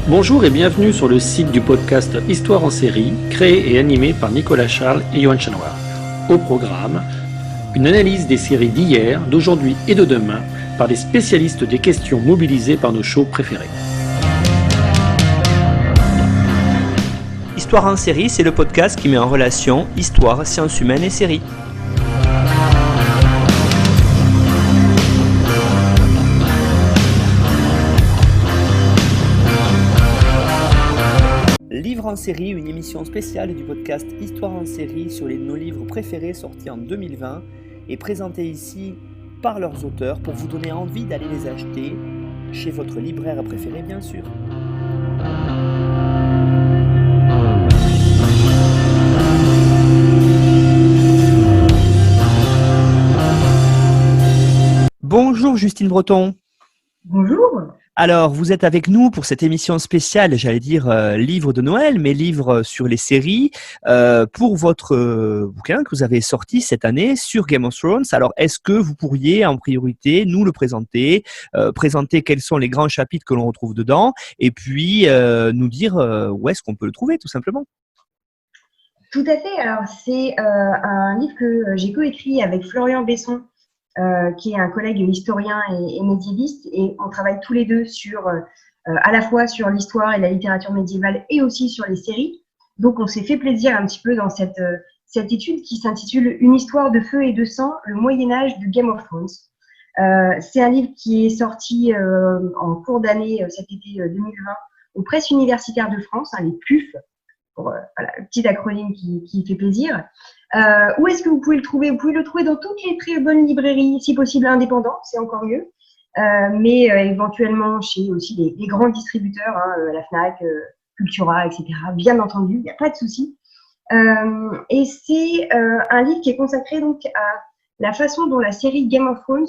Bonjour et bienvenue sur le site du podcast Histoire en série, créé et animé par Nicolas Charles et Johan Chanoir. Au programme, une analyse des séries d'hier, d'aujourd'hui et de demain par des spécialistes des questions mobilisées par nos shows préférés. Histoire en série, c'est le podcast qui met en relation histoire, sciences humaines et séries. Livre en série, une émission spéciale du podcast Histoire en série sur nos livres préférés sortis en 2020 et présentés ici par leurs auteurs pour vous donner envie d'aller les acheter chez votre libraire préféré, bien sûr. Bonjour Justine Breton. Bonjour. Alors, vous êtes avec nous pour cette émission spéciale, j'allais dire livre de Noël, mais livre sur les séries, pour votre bouquin que vous avez sorti cette année sur Game of Thrones. Alors, est-ce que vous pourriez en priorité nous le présenter, présenter quels sont les grands chapitres que l'on retrouve dedans, et puis nous dire où est-ce qu'on peut le trouver, tout simplement? Tout à fait. Alors, c'est un livre que j'ai coécrit avec Florian Besson, qui est un collègue historien et médiéviste, et on travaille tous les deux sur, à la fois sur l'histoire et la littérature médiévale et aussi sur les séries. Donc, on s'est fait plaisir un petit peu dans cette étude qui s'intitule « Une histoire de feu et de sang, le Moyen-Âge de Game of Thrones ». C'est un livre qui est sorti en cours d'année cet été 2020 aux Presses universitaires de France, les PUF, pour voilà, le petit acronyme qui fait plaisir. Où est-ce que vous pouvez le trouver? Vous pouvez le trouver dans toutes les très bonnes librairies, si possible indépendantes, c'est encore mieux, mais éventuellement chez aussi les grands distributeurs, la FNAC, Cultura, etc. Bien entendu, il n'y a pas de souci. Et c'est un livre qui est consacré donc à la façon dont la série Game of Thrones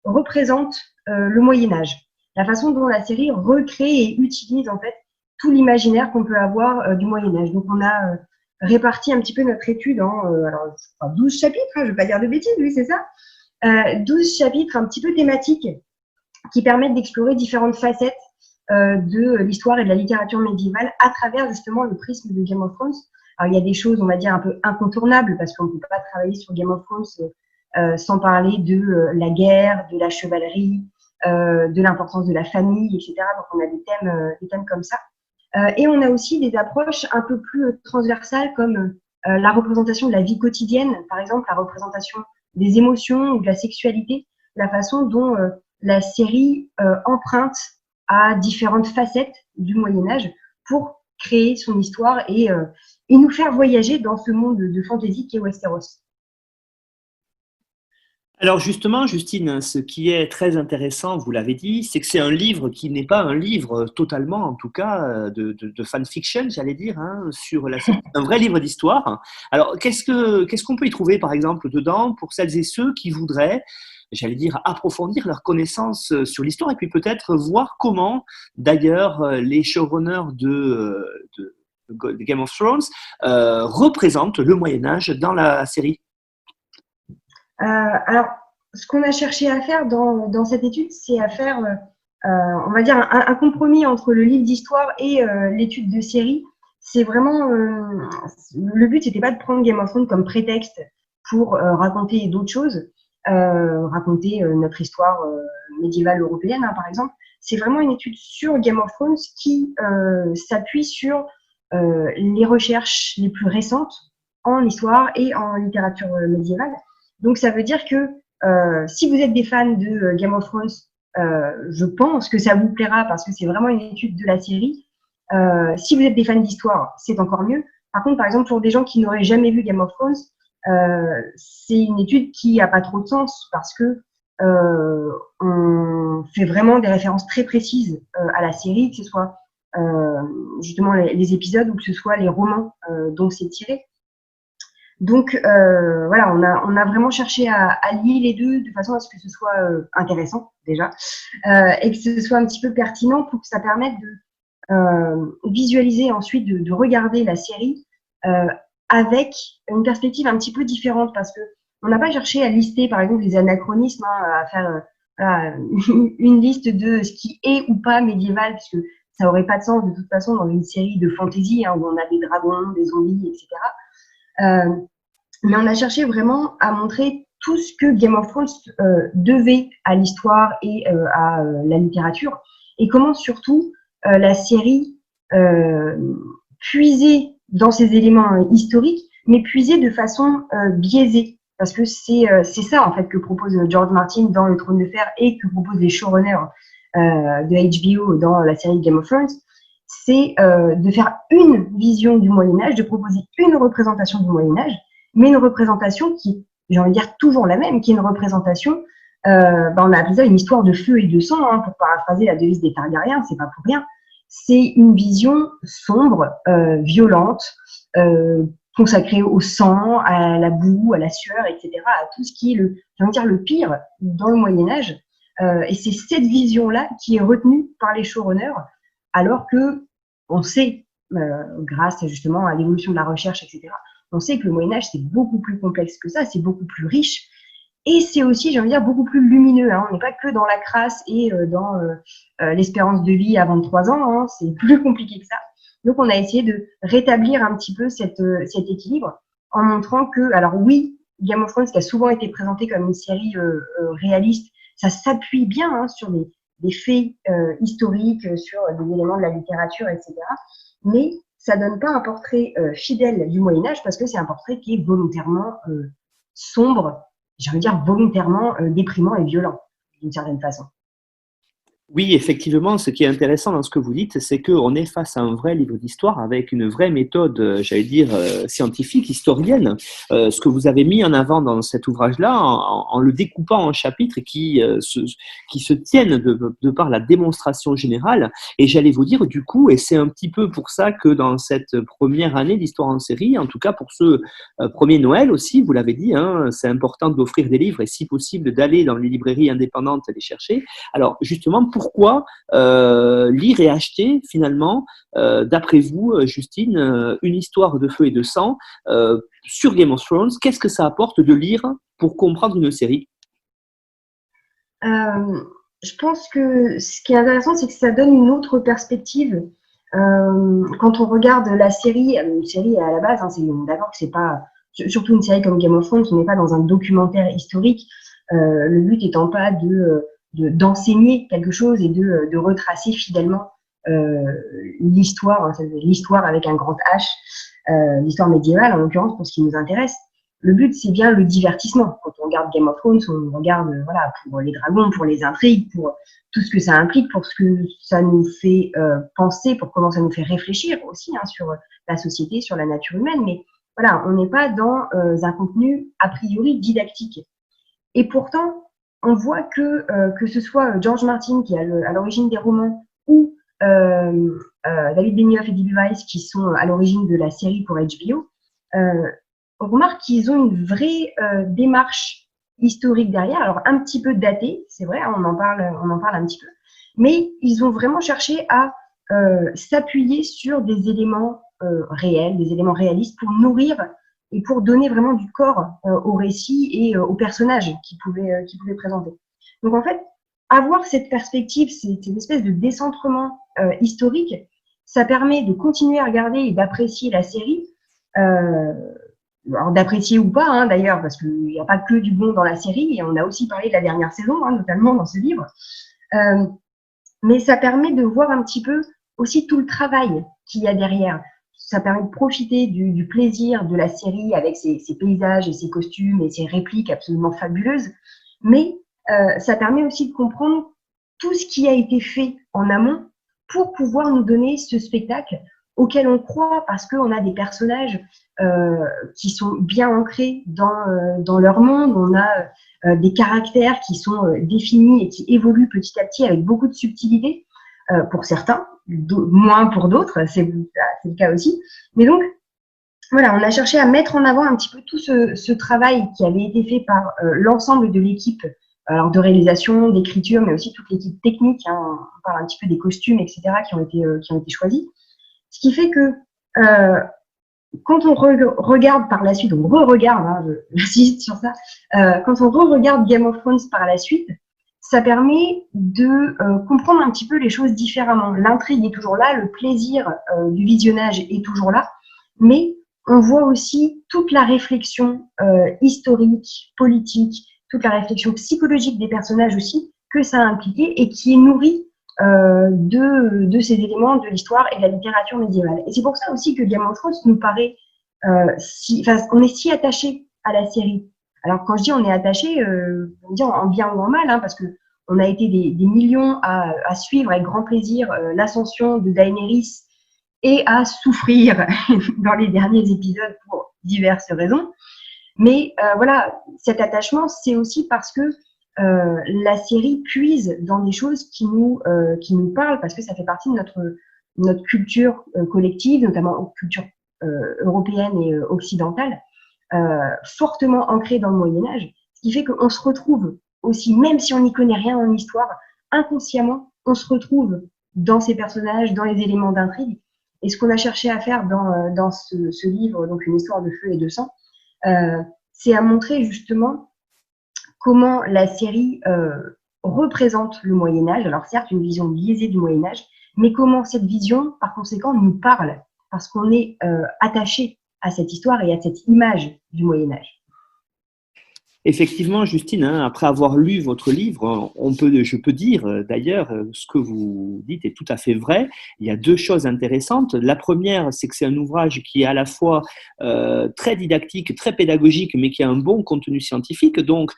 représente le Moyen-Âge, la façon dont la série recrée et utilise en fait tout l'imaginaire qu'on peut avoir du Moyen-Âge. Donc, on a réparti un petit peu notre étude en 12 chapitres, je ne vais pas dire de bêtises, oui, c'est ça. 12 chapitres un petit peu thématiques qui permettent d'explorer différentes facettes de l'histoire et de la littérature médiévale à travers justement le prisme de Game of Thrones. Alors, il y a des choses, on va dire, un peu incontournables parce qu'on ne peut pas travailler sur Game of Thrones sans parler de la guerre, de la chevalerie, de l'importance de la famille, etc. Donc, on a des thèmes comme ça. Et on a aussi des approches un peu plus transversales comme la représentation de la vie quotidienne, par exemple la représentation des émotions ou de la sexualité, la façon dont la série emprunte à différentes facettes du Moyen-Âge pour créer son histoire et nous faire voyager dans ce monde de fantasy qui est Westeros. Alors justement, Justine, ce qui est très intéressant, vous l'avez dit, c'est que c'est un livre qui n'est pas un livre totalement, en tout cas, de fanfiction, j'allais dire, sur la série. Un vrai livre d'histoire. Alors, qu'est-ce qu'on peut y trouver, par exemple, dedans, pour celles et ceux qui voudraient, j'allais dire, approfondir leurs connaissances sur l'histoire, et puis peut-être voir comment, d'ailleurs, les showrunners de Game of Thrones représentent le Moyen-Âge dans la série. Alors, ce qu'on a cherché à faire dans cette étude, c'est à faire, on va dire, un compromis entre le livre d'histoire et l'étude de série. C'est vraiment, le but, c'était pas de prendre Game of Thrones comme prétexte pour raconter d'autres choses, raconter notre histoire médiévale européenne, par exemple. C'est vraiment une étude sur Game of Thrones qui s'appuie sur les recherches les plus récentes en histoire et en littérature médiévale. Donc, ça veut dire que si vous êtes des fans de Game of Thrones, je pense que ça vous plaira parce que c'est vraiment une étude de la série. Si vous êtes des fans d'histoire, c'est encore mieux. Par contre, par exemple, pour des gens qui n'auraient jamais vu Game of Thrones, c'est une étude qui n'a pas trop de sens parce que on fait vraiment des références très précises à la série, que ce soit justement les épisodes ou que ce soit les romans dont c'est tiré. Donc voilà, on a vraiment cherché à lier les deux de façon à ce que ce soit intéressant déjà et que ce soit un petit peu pertinent pour que ça permette de visualiser ensuite, de regarder la série avec une perspective un petit peu différente parce que on n'a pas cherché à lister par exemple des anachronismes, à faire une liste de ce qui est ou pas médiéval, puisque ça aurait pas de sens de toute façon dans une série de fantasy où on a des dragons, des zombies, etc. Mais on a cherché vraiment à montrer tout ce que Game of Thrones devait à l'histoire et à la littérature, et comment surtout la série puisait dans ces éléments historiques, mais puisait de façon biaisée. Parce que c'est ça en fait que propose George Martin dans Le Trône de Fer et que proposent les showrunners de HBO dans la série Game of Thrones, c'est de faire une vision du Moyen-Âge, de proposer une représentation du Moyen-Âge, mais une représentation qui, j'ai envie de dire, toujours la même, qui est une représentation, on a appelé ça une histoire de feu et de sang, pour paraphraser la devise des Targaryens, c'est pas pour rien. C'est une vision sombre, violente, consacrée au sang, à la boue, à la sueur, etc., à tout ce qui est le pire dans le Moyen-Âge. Et c'est cette vision-là qui est retenue par les showrunners, alors que on sait, grâce justement à l'évolution de la recherche, etc., on sait que le Moyen-Âge, c'est beaucoup plus complexe que ça, c'est beaucoup plus riche, et c'est aussi, j'ai envie de dire, beaucoup plus lumineux. On n'est pas que dans la crasse et dans l'espérance de vie à 23 ans, c'est plus compliqué que ça. Donc, on a essayé de rétablir un petit peu cet équilibre en montrant que, alors oui, Game of Thrones, qui a souvent été présenté comme une série réaliste, ça s'appuie bien sur des faits historiques, sur des éléments de la littérature, etc. Mais ça donne pas un portrait fidèle du Moyen-Âge parce que c'est un portrait qui est volontairement sombre, j'ai envie de dire volontairement déprimant et violent, d'une certaine façon. Oui, effectivement, ce qui est intéressant dans ce que vous dites, c'est qu'on est face à un vrai livre d'histoire avec une vraie méthode, j'allais dire, scientifique, historienne. Ce que vous avez mis en avant dans cet ouvrage-là, en le découpant en chapitres qui se tiennent de par la démonstration générale. Et j'allais vous dire, du coup, et c'est un petit peu pour ça que dans cette première année d'Histoire en série, en tout cas pour ce premier Noël aussi, vous l'avez dit, c'est important d'offrir des livres et si possible d'aller dans les librairies indépendantes les chercher. Alors, justement, pourquoi lire et acheter finalement, d'après vous, Justine, une histoire de feu et de sang sur Game of Thrones? Qu'est-ce que ça apporte de lire pour comprendre une série? Je pense que ce qui est intéressant, c'est que ça donne une autre perspective. Quand on regarde la série, une série à la base, c'est d'accord que c'est pas, surtout une série comme Game of Thrones, on n'est pas dans un documentaire historique. Le but étant pas d'enseigner quelque chose et de retracer fidèlement l'histoire, l'histoire avec un grand H, l'histoire médiévale en l'occurrence pour ce qui nous intéresse. Le but, c'est bien le divertissement. Quand on regarde Game of Thrones, on regarde pour les dragons, pour les intrigues, pour tout ce que ça implique, pour ce que ça nous fait penser, pour comment ça nous fait réfléchir aussi sur la société, sur la nature humaine. Mais voilà, on n'est pas dans un contenu a priori didactique. Et pourtant, on voit que ce soit George Martin qui est à l'origine des romans ou David Benioff et D.B. Weiss qui sont à l'origine de la série pour HBO, on remarque qu'ils ont une vraie démarche historique derrière, alors un petit peu datée, c'est vrai, on en parle un petit peu, mais ils ont vraiment cherché à s'appuyer sur des éléments réels, des éléments réalistes pour nourrir et pour donner vraiment du corps au récit et aux personnages qu'ils pouvaient présenter. Donc en fait, avoir cette perspective, cette espèce de décentrement historique, ça permet de continuer à regarder et d'apprécier la série, alors d'apprécier ou pas d'ailleurs, parce qu'il n'y a pas que du bon dans la série, et on a aussi parlé de la dernière saison, notamment dans ce livre, mais ça permet de voir un petit peu aussi tout le travail qu'il y a derrière. Ça permet de profiter du plaisir de la série avec ses paysages et ses costumes et ses répliques absolument fabuleuses, mais ça permet aussi de comprendre tout ce qui a été fait en amont pour pouvoir nous donner ce spectacle auquel on croit parce qu'on a des personnages qui sont bien ancrés dans leur monde, on a des caractères qui sont définis et qui évoluent petit à petit avec beaucoup de subtilité pour certains, moins pour d'autres, c'est le cas aussi. Mais donc, voilà, on a cherché à mettre en avant un petit peu tout ce travail qui avait été fait par l'ensemble de l'équipe, alors de réalisation, d'écriture, mais aussi toute l'équipe technique. On parle un petit peu des costumes, etc., qui ont été choisis. Ce qui fait que quand on regarde par la suite, j'insiste sur ça, quand on re-regarde Game of Thrones par la suite, ça permet de comprendre un petit peu les choses différemment. L'intrigue est toujours là, le plaisir du visionnage est toujours là, mais on voit aussi toute la réflexion historique, politique, toute la réflexion psychologique des personnages aussi que ça a impliqué et qui est nourrie de ces éléments de l'histoire et de la littérature médiévale. Et c'est pour ça aussi que Game of Thrones nous paraît on est si attaché à la série. Alors quand je dis on est attaché, on dit en bien ou en mal, hein, parce que on a été des millions à suivre avec grand plaisir l'ascension de Daenerys et à souffrir dans les derniers épisodes pour diverses raisons. Mais voilà, cet attachement, c'est aussi parce que la série puise dans des choses qui nous parlent, parce que ça fait partie de notre culture collective, notamment culture européenne et occidentale, fortement ancrée dans le Moyen-Âge, ce qui fait qu'on se retrouve aussi, même si on n'y connaît rien en histoire, inconsciemment, on se retrouve dans ces personnages, dans les éléments d'intrigue. Et ce qu'on a cherché à faire dans ce livre, donc une histoire de feu et de sang, c'est à montrer justement comment la série représente le Moyen-Âge. Alors certes, une vision biaisée du Moyen-Âge, mais comment cette vision, par conséquent, nous parle, parce qu'on est attaché à cette histoire et à cette image du Moyen-Âge. Effectivement, Justine, hein, après avoir lu votre livre, je peux dire d'ailleurs, ce que vous dites est tout à fait vrai. Il y a deux choses intéressantes. La première, c'est que c'est un ouvrage qui est à la fois très didactique, très pédagogique, mais qui a un bon contenu scientifique, donc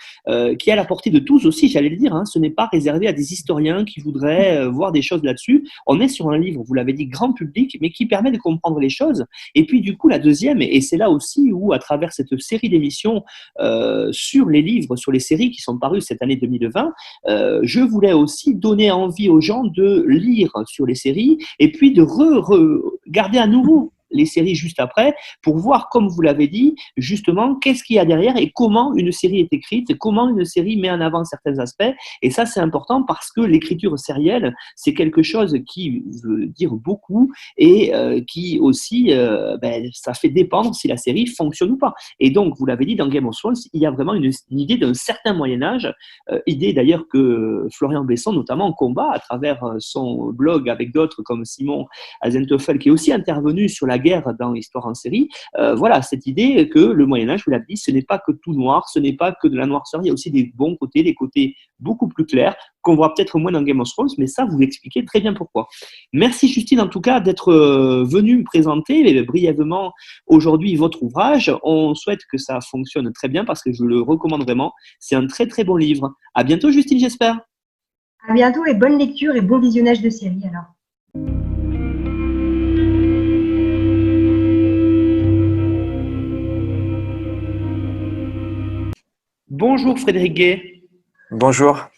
qui est à la portée de tous aussi, j'allais le dire. Hein. Ce n'est pas réservé à des historiens qui voudraient voir des choses là-dessus. On est sur un livre, vous l'avez dit, grand public, mais qui permet de comprendre les choses. Et puis du coup, la deuxième, et c'est là aussi où, à travers cette série d'émissions sur les livres, sur les séries qui sont parues cette année 2020, je voulais aussi donner envie aux gens de lire sur les séries et puis de regarder à nouveau les séries juste après pour voir, comme vous l'avez dit, justement, qu'est-ce qu'il y a derrière et comment une série est écrite, comment une série met en avant certains aspects. Et ça, c'est important parce que l'écriture sérielle, c'est quelque chose qui veut dire beaucoup et qui aussi, ça fait dépendre si la série fonctionne ou pas. Et donc, vous l'avez dit, dans Game of Thrones, il y a vraiment une idée d'un certain Moyen-Âge, idée d'ailleurs que Florian Besson, notamment, combat à travers son blog avec d'autres comme Simon Azentoffel, qui est aussi intervenu sur la guerre dans l'histoire en série. Voilà, cette idée que le Moyen-Âge, vous l'avez dit, ce n'est pas que tout noir, ce n'est pas que de la noirceur, il y a aussi des bons côtés, des côtés beaucoup plus clairs, qu'on voit peut-être moins dans Game of Thrones, mais ça, vous l'expliquez très bien pourquoi. Merci Justine, en tout cas, d'être venue me présenter brièvement aujourd'hui votre ouvrage. On souhaite que ça fonctionne très bien parce que je le recommande vraiment. C'est un très très bon livre. À bientôt Justine, j'espère. À bientôt et bonne lecture et bon visionnage de série alors. Bonjour Frédéric Gay. Bonjour.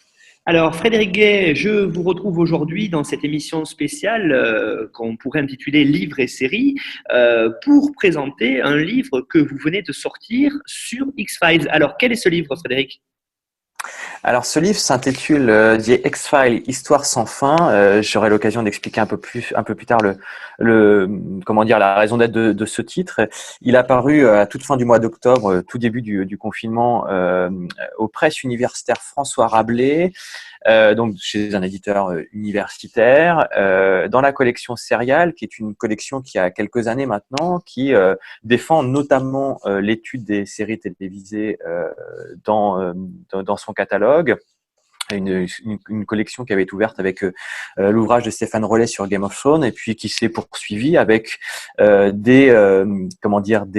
Alors Frédéric Gay, je vous retrouve aujourd'hui dans cette émission spéciale qu'on pourrait intituler Livres et séries pour présenter un livre que vous venez de sortir sur X-Files. Alors quel est ce livre Frédéric ? Alors, ce livre s'intitule The X-Files, Histoire sans fin. J'aurai l'occasion d'expliquer un peu plus tard la raison d'être de ce titre. Il a paru à toute fin du mois d'octobre, tout début du confinement, aux presses universitaires François Rabelais, donc chez un éditeur universitaire, dans la collection Serial, qui est une collection qui a quelques années maintenant, qui défend notamment l'étude des séries télévisées dans son catalogue. Une collection qui avait été ouverte avec l'ouvrage de Stéphane Rollet sur Game of Thrones et puis qui s'est poursuivie avec des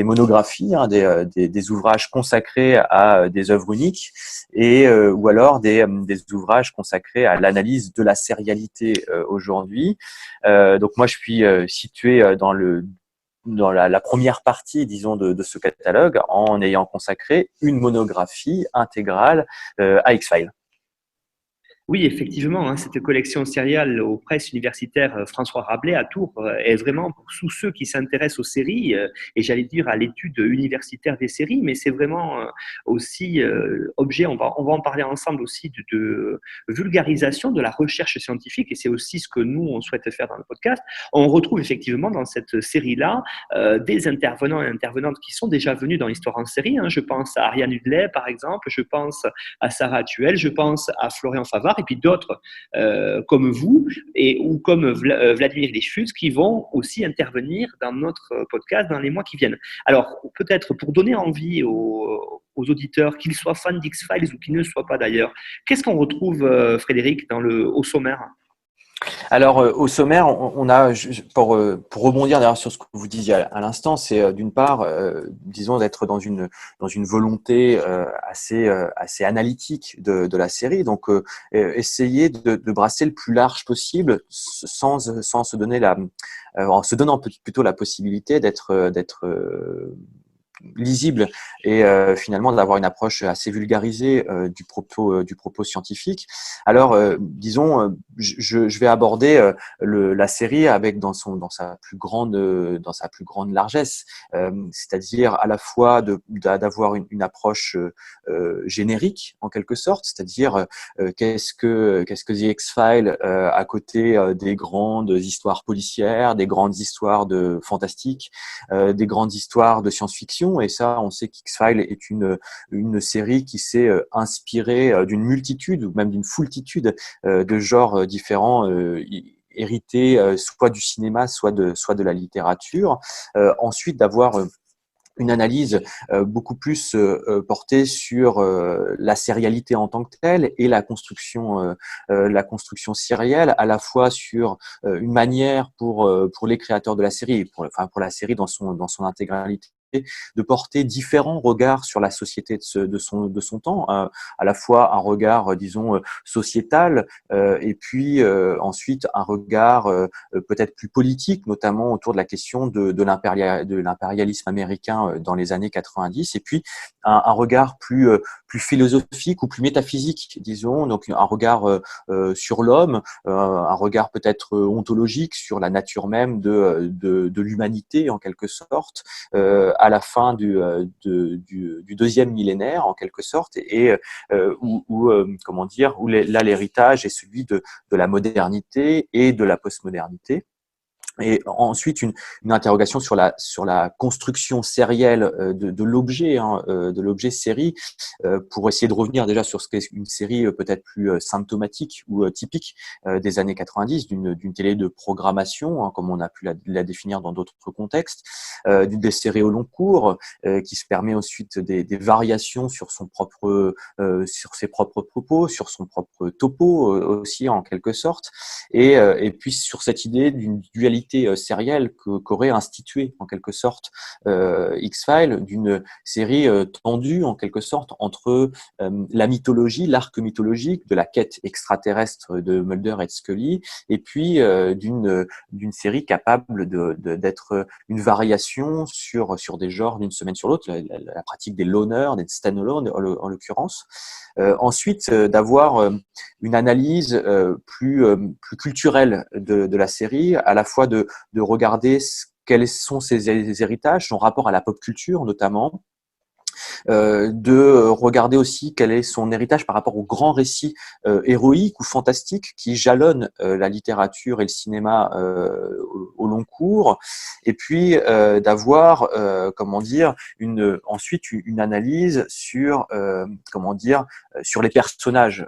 monographies, hein, des ouvrages consacrés à des œuvres uniques et ou alors des ouvrages consacrés à l'analyse de la sérialité aujourd'hui. Donc moi je suis situé dans la première partie, disons, de ce catalogue, en ayant consacré une monographie intégrale à X-Files. Oui, effectivement, hein, cette collection sériale aux presses universitaires François Rabelais à Tours est vraiment pour tous ceux qui s'intéressent aux séries et j'allais dire à l'étude universitaire des séries, mais c'est vraiment aussi objet, on va en parler ensemble aussi de vulgarisation de la recherche scientifique et c'est aussi ce que nous, on souhaite faire dans le podcast. On retrouve effectivement dans cette série-là des intervenants et intervenantes qui sont déjà venus dans l'histoire en série. Hein. Je pense à Ariane Hudley, par exemple, je pense à Sarah Tuel, je pense à Florian Favard et puis d'autres comme vous ou comme Vladimir Lichfus qui vont aussi intervenir dans notre podcast dans les mois qui viennent. Alors, peut-être pour donner envie aux auditeurs, qu'ils soient fans d'X-Files ou qu'ils ne le soient pas d'ailleurs, qu'est-ce qu'on retrouve, Frédéric, au sommaire? Alors, au sommaire, on a, pour rebondir d'ailleurs sur ce que vous disiez à l'instant, c'est d'une part, disons, d'être dans une volonté assez analytique de la série, donc essayer de brasser le plus large possible sans se donner en se donnant plutôt la possibilité d'être lisible et finalement d'avoir une approche assez vulgarisée du propos scientifique. Alors, disons, je vais aborder la série avec dans sa plus grande largesse, c'est-à-dire à la fois d'avoir une approche générique en quelque sorte, c'est-à-dire qu'est-ce que The X-Files à côté des grandes histoires policières, des grandes histoires de fantastique, des grandes histoires de science-fiction. Et ça, on sait qu'X-Files est une série qui s'est inspirée d'une multitude ou même d'une foultitude de genres différents hérités soit du cinéma, soit de la littérature. Ensuite, d'avoir une analyse beaucoup plus portée sur la sérialité en tant que telle et la construction sérielle, à la fois sur une manière pour les créateurs de la série, pour la série dans son intégralité, de porter différents regards sur la société de son temps, à la fois un regard, disons, sociétal, et puis ensuite un regard peut-être plus politique, notamment autour de la question de l'impérialisme américain dans les années 90, et puis un regard plus philosophique ou plus métaphysique, disons, donc un regard sur l'homme, un regard peut-être ontologique sur la nature même de l'humanité en quelque sorte, à la fin du deuxième millénaire en quelque sorte, et où l'héritage est celui de la modernité et de la postmodernité. Et ensuite, une interrogation sur la construction sérielle de l'objet, de l'objet série, pour essayer de revenir déjà sur ce qu'est une série peut-être plus symptomatique ou typique des années 90, d'une télé de programmation, comme on a pu la définir dans d'autres contextes, des séries au long cours, qui se permet ensuite des variations sur ses propres propos, sur son propre topo aussi en quelque sorte, et puis sur cette idée d'une dualité sérielle qu'aurait institué en quelque sorte X-Files, d'une série tendue en quelque sorte entre la mythologie, l'arc mythologique de la quête extraterrestre de Mulder et de Scully, et puis d'une série capable d'être une variation sur des genres d'une semaine sur l'autre, la pratique des loners, des stand-alone en l'occurrence. Ensuite, d'avoir une analyse plus culturelle de la série, à la fois de regarder quels sont ses héritages, son rapport à la pop culture notamment, de regarder aussi quel est son héritage par rapport aux grands récits héroïques ou fantastiques qui jalonnent la littérature et le cinéma au long cours, et puis d'avoir ensuite une analyse sur sur les personnages,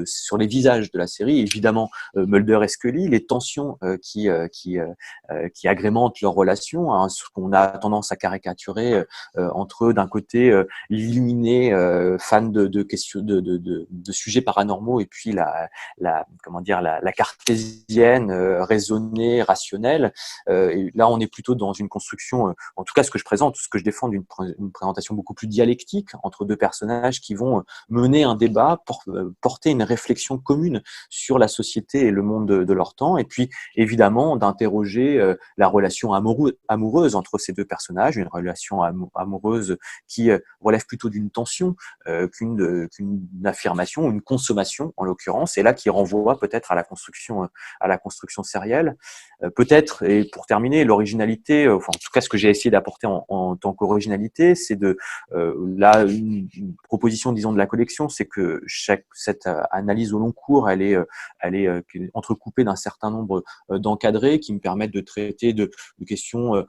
sur les visages de la série, évidemment Mulder et Scully, les tensions qui agrémentent leurs relations, hein, ce qu'on a tendance à caricaturer entre d'un côté l'illuminé fan de questions de sujets paranormaux, et puis la cartésienne raisonnée, rationnelle. Et là, on est plutôt dans une construction, en tout cas ce que je défends, d'une présentation beaucoup plus dialectique entre deux personnages qui vont mener un débat, porter une réflexion commune sur la société et le monde de leur temps, et puis évidemment d'interroger la relation amoureuse entre ces deux personnages, une relation amoureuse qui relève plutôt d'une tension qu'une affirmation, une consommation en l'occurrence, et là qui renvoie peut-être à la construction sérielle. Peut-être, et pour terminer, l'originalité, enfin en tout cas ce que j'ai essayé d'apporter en tant qu'originalité, c'est là une proposition disons de la collection, c'est que cette analyse au long cours, elle est entrecoupée d'un certain nombre d'encadrés qui me permettent de traiter de questions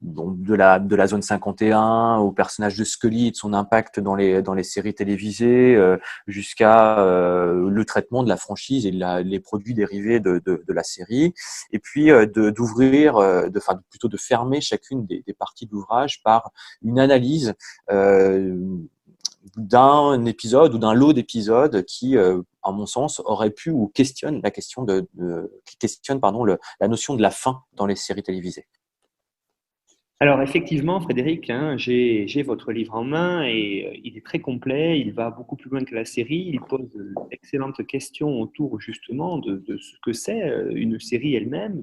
donc de la zone 51 au personnage de Scully et de son impact dans les séries télévisées, jusqu'à le traitement de la franchise et les produits dérivés de la série, et puis d'ouvrir, plutôt de fermer chacune des parties de l'ouvrage par une analyse d'un épisode ou d'un lot d'épisodes qui, à mon sens, aurait pu ou questionne la question qui questionne la notion de la fin dans les séries télévisées. Alors effectivement, Frédéric, hein, j'ai votre livre en main et il est très complet, il va beaucoup plus loin que la série, il pose d'excellentes questions autour justement de ce que c'est une série elle-même,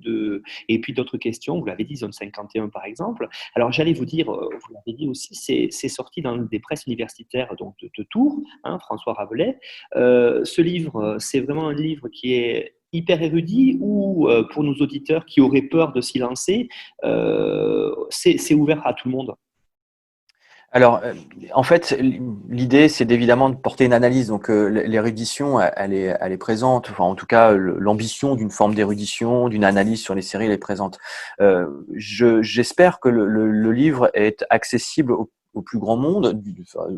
et puis d'autres questions, vous l'avez dit, Zone 51 par exemple. Alors j'allais vous dire, vous l'avez dit aussi, c'est sorti dans des presses universitaires donc de Tours, hein, François Rabelais. Ce livre, c'est vraiment un livre qui est hyper érudit ou pour nos auditeurs qui auraient peur de s'y lancer, c'est ouvert à tout le monde. Alors, en fait, l'idée, c'est évidemment de porter une analyse. Donc, l'érudition, elle est présente. Enfin, en tout cas, l'ambition d'une forme d'érudition, d'une analyse sur les séries, elle est présente. J'espère que le livre est accessible au plus grand monde,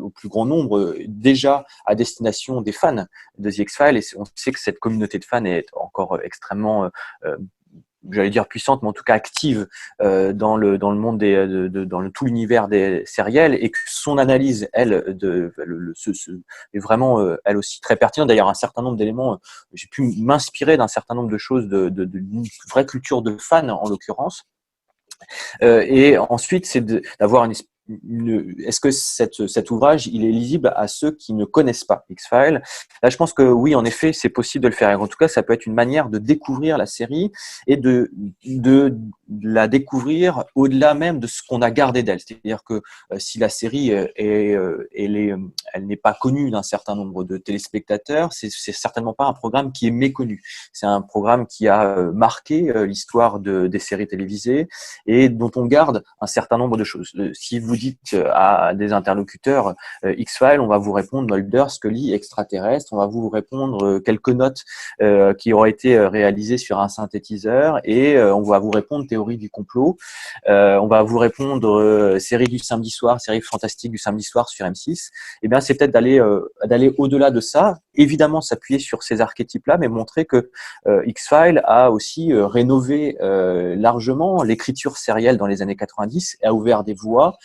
au plus grand nombre, déjà à destination des fans de The X-Files. Et on sait que cette communauté de fans est encore extrêmement j'allais dire puissante, mais en tout cas active dans le monde dans tout l'univers des sériels, et que son analyse, elle, est vraiment elle aussi très pertinente. D'ailleurs, un certain nombre d'éléments, j'ai pu m'inspirer d'un certain nombre de choses d'une vraie culture de fans en l'occurrence. Et ensuite, c'est d'avoir est-ce que cet ouvrage, il est lisible à ceux qui ne connaissent pas X-Files? Là, je pense que oui, en effet, c'est possible de le faire. Et en tout cas, ça peut être une manière de découvrir la série et de la découvrir au-delà même de ce qu'on a gardé d'elle. C'est-à-dire que si la série elle n'est pas connue d'un certain nombre de téléspectateurs, c'est certainement pas un programme qui est méconnu. C'est un programme qui a marqué l'histoire des séries télévisées et dont on garde un certain nombre de choses. Si vous dites à des interlocuteurs X-Files, on va vous répondre Mulder, Scully, extraterrestre, on va vous répondre quelques notes qui auraient été réalisées sur un synthétiseur, et on va vous répondre théorie du complot, on va vous répondre série du samedi soir, série fantastique du samedi soir sur M6. Eh bien, c'est peut-être d'aller au-delà de ça, évidemment s'appuyer sur ces archétypes-là, mais montrer que X-Files a aussi rénové largement l'écriture sérielle dans les années 90 et a ouvert des voies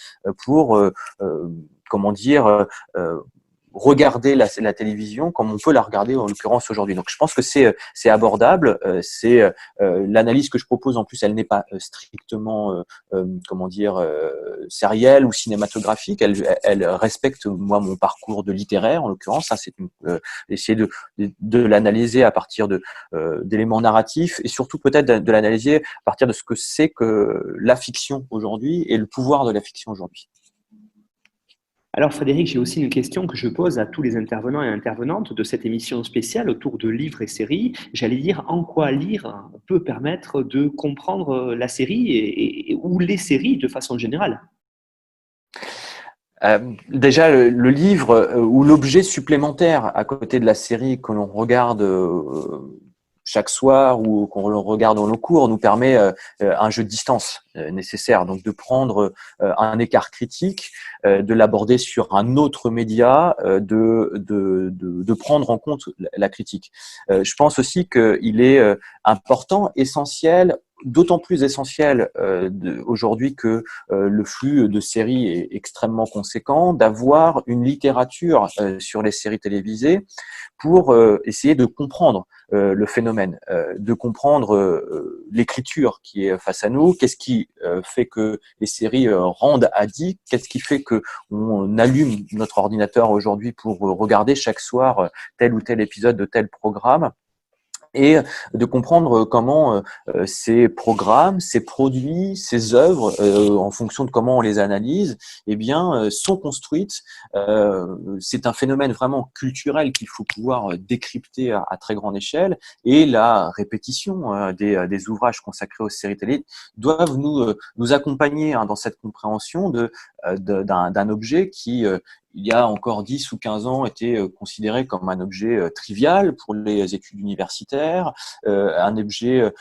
pour regarder la télévision comme on peut la regarder en l'occurrence aujourd'hui. Donc je pense que c'est abordable, c'est l'analyse que je propose en plus, elle n'est pas strictement sérielle ou cinématographique, elle respecte moi mon parcours de littéraire en l'occurrence, ça c'est essayer de l'analyser à partir d'éléments narratifs et surtout peut-être de l'analyser à partir de ce que c'est que la fiction aujourd'hui et le pouvoir de la fiction aujourd'hui. Alors Frédéric, j'ai aussi une question que je pose à tous les intervenants et intervenantes de cette émission spéciale autour de livres et séries. J'allais dire en quoi lire peut permettre de comprendre la série ou les séries de façon générale. Déjà, le livre ou l'objet supplémentaire à côté de la série que l'on regarde chaque soir ou qu'on regarde dans nos cours nous permet un jeu de distance nécessaire, donc de prendre un écart critique, de l'aborder sur un autre média, de prendre en compte la critique. Je pense aussi qu'il est important, essentiel, d'autant plus essentiel aujourd'hui que le flux de séries est extrêmement conséquent, d'avoir une littérature sur les séries télévisées pour essayer de comprendre le phénomène, de comprendre l'écriture qui est face à nous, qu'est-ce qui fait que les séries rendent addicts, qu'est-ce qui fait que on allume notre ordinateur aujourd'hui pour regarder chaque soir tel ou tel épisode de tel programme. et de comprendre comment ces programmes, ces produits, ces œuvres, en fonction de comment on les analyse, eh bien, sont construites. C'est un phénomène vraiment culturel qu'il faut pouvoir décrypter à très grande échelle, et la répétition des ouvrages consacrés aux séries télé doivent nous accompagner dans cette compréhension d'un objet qui il y a encore 10 ou 15 ans, était considéré comme un objet trivial pour les études universitaires, un objet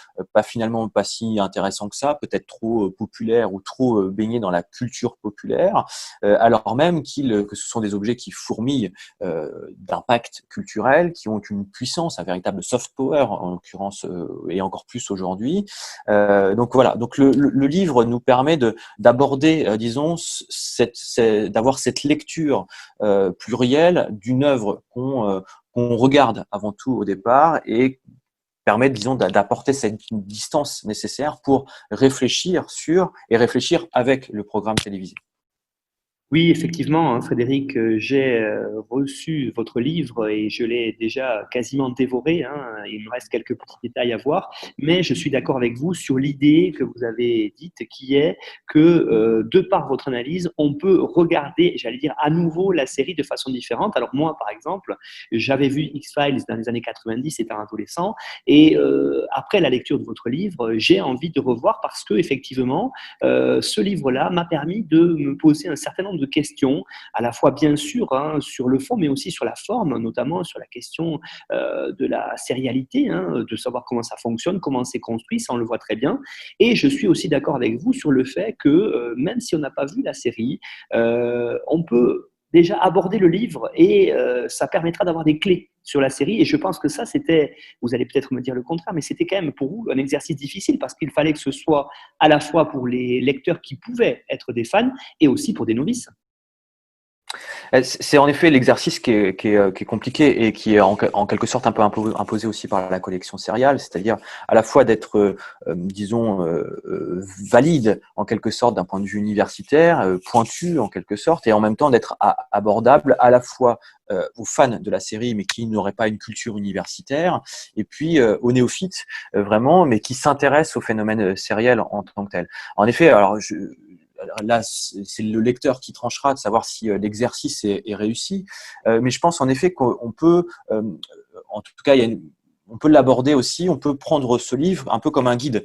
finalement pas si intéressant que ça, peut-être trop populaire ou trop baigné dans la culture populaire, alors même que ce sont des objets qui fourmillent d'impact culturel, qui ont une puissance, un véritable soft power en l'occurrence, et encore plus aujourd'hui. Donc voilà, donc le livre nous permet d'aborder, disons, d'avoir cette lecture plurielle d'une œuvre qu'on regarde avant tout au départ, et permet, disons, d'apporter cette distance nécessaire pour réfléchir sur et réfléchir avec le programme télévisé. Oui, effectivement, hein, Frédéric, j'ai reçu votre livre et je l'ai déjà quasiment dévoré, hein. Il me reste quelques petits détails à voir, mais je suis d'accord avec vous sur l'idée que vous avez dite, qui est que de par votre analyse, on peut regarder, j'allais dire, à nouveau la série de façon différente. Alors moi, par exemple, j'avais vu X-Files dans les années 90 étant adolescent, et après la lecture de votre livre, j'ai envie de revoir parce que effectivement, ce livre-là m'a permis de me poser un certain nombre de questions, à la fois bien sûr, hein, sur le fond, mais aussi sur la forme, notamment sur la question de la sérialité, hein, de savoir comment ça fonctionne, comment c'est construit, ça on le voit très bien. Et je suis aussi d'accord avec vous sur le fait que même si on n'a pas vu la série, on peut déjà aborder le livre et ça permettra d'avoir des clés sur la série. Et je pense que ça, c'était, vous allez peut-être me dire le contraire, mais c'était quand même pour vous un exercice difficile parce qu'il fallait que ce soit à la fois pour les lecteurs qui pouvaient être des fans et aussi pour des novices. C'est en effet l'exercice qui est compliqué et qui est en quelque sorte un peu imposé aussi par la collection Serial, c'est-à-dire à la fois d'être, disons, valide en quelque sorte d'un point de vue universitaire, pointu en quelque sorte, et en même temps d'être abordable à la fois aux fans de la série mais qui n'auraient pas une culture universitaire, et puis aux néophytes vraiment, mais qui s'intéressent au phénomène sériel en tant que tel. En effet, alors là, c'est le lecteur qui tranchera de savoir si l'exercice est réussi. Mais je pense en effet qu'on peut, en tout cas, on peut l'aborder aussi, on peut prendre ce livre un peu comme un guide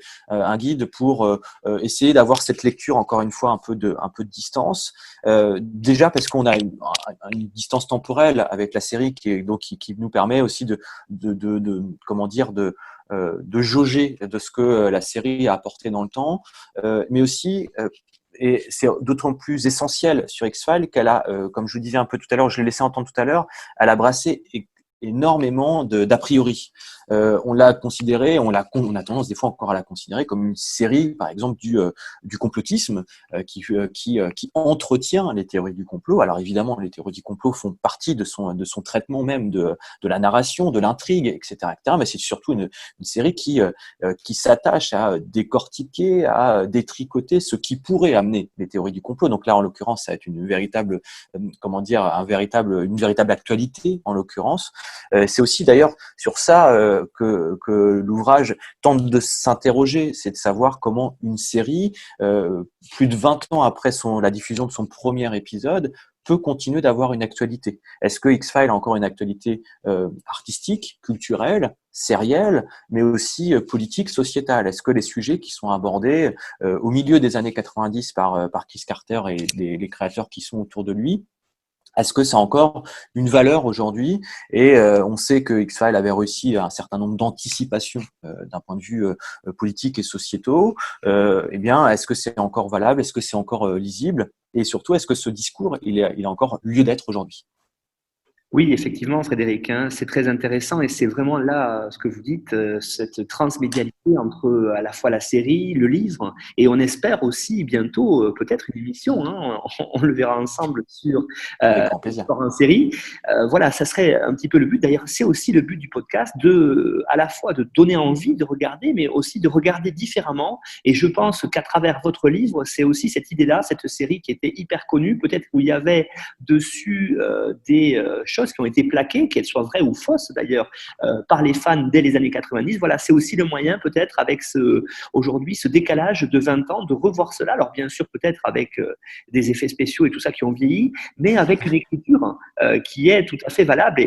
pour essayer d'avoir cette lecture, encore une fois, un peu de distance. Déjà parce qu'on a une distance temporelle avec la série qui nous permet aussi comment dire, de jauger de ce que la série a apporté dans le temps, mais aussi et c'est d'autant plus essentiel sur X-Files qu'elle a, comme je vous disais un peu tout à l'heure, je l'ai laissé entendre tout à l'heure, elle a brassé énormément d'a priori. On l'a considéré, on a tendance des fois encore à la considérer comme une série, par exemple, du complotisme qui entretient les théories du complot. Alors évidemment, les théories du complot font partie de son traitement même de la narration, de l'intrigue, etc., etc. Mais c'est surtout une série qui s'attache à décortiquer, à détricoter ce qui pourrait amener les théories du complot. Donc là, en l'occurrence, ça va être une véritable, une véritable actualité, en l'occurrence. C'est aussi d'ailleurs sur ça que l'ouvrage tente de s'interroger, c'est de savoir comment une série, plus de 20 ans après la diffusion de son premier épisode, peut continuer d'avoir une actualité. Est-ce que X-Files a encore une actualité artistique, culturelle, sérielle, mais aussi politique, sociétale? Est-ce que les sujets qui sont abordés au milieu des années 90 par Chris Carter et les créateurs qui sont autour de lui, est-ce que ça a encore une valeur aujourd'hui? Et on sait que X-Files avait réussi un certain nombre d'anticipations d'un point de vue politique et sociétaux. Eh bien, est-ce que c'est encore valable? Est-ce que c'est encore lisible? Et surtout, est-ce que ce discours, il a encore lieu d'être aujourd'hui? Oui, effectivement, Frédéric, hein, c'est très intéressant et c'est vraiment là ce que vous dites, cette transmédialité entre à la fois la série, le livre, et on espère aussi bientôt peut-être une émission, hein, on le verra ensemble sur Avec grand plaisir. Histoire en série. Voilà, ça serait un petit peu le but. D'ailleurs, c'est aussi le but du podcast, à la fois de donner envie de regarder, mais aussi de regarder différemment. Et je pense qu'à travers votre livre, c'est aussi cette idée-là, cette série qui était hyper connue, peut-être où il y avait dessus des choses choses qui ont été plaquées, qu'elles soient vraies ou fausses d'ailleurs, par les fans dès les années 90. Voilà, c'est aussi le moyen peut-être avec aujourd'hui ce décalage de 20 ans de revoir cela. Alors bien sûr peut-être avec des effets spéciaux et tout ça qui ont vieilli, mais avec une écriture qui est tout à fait valable.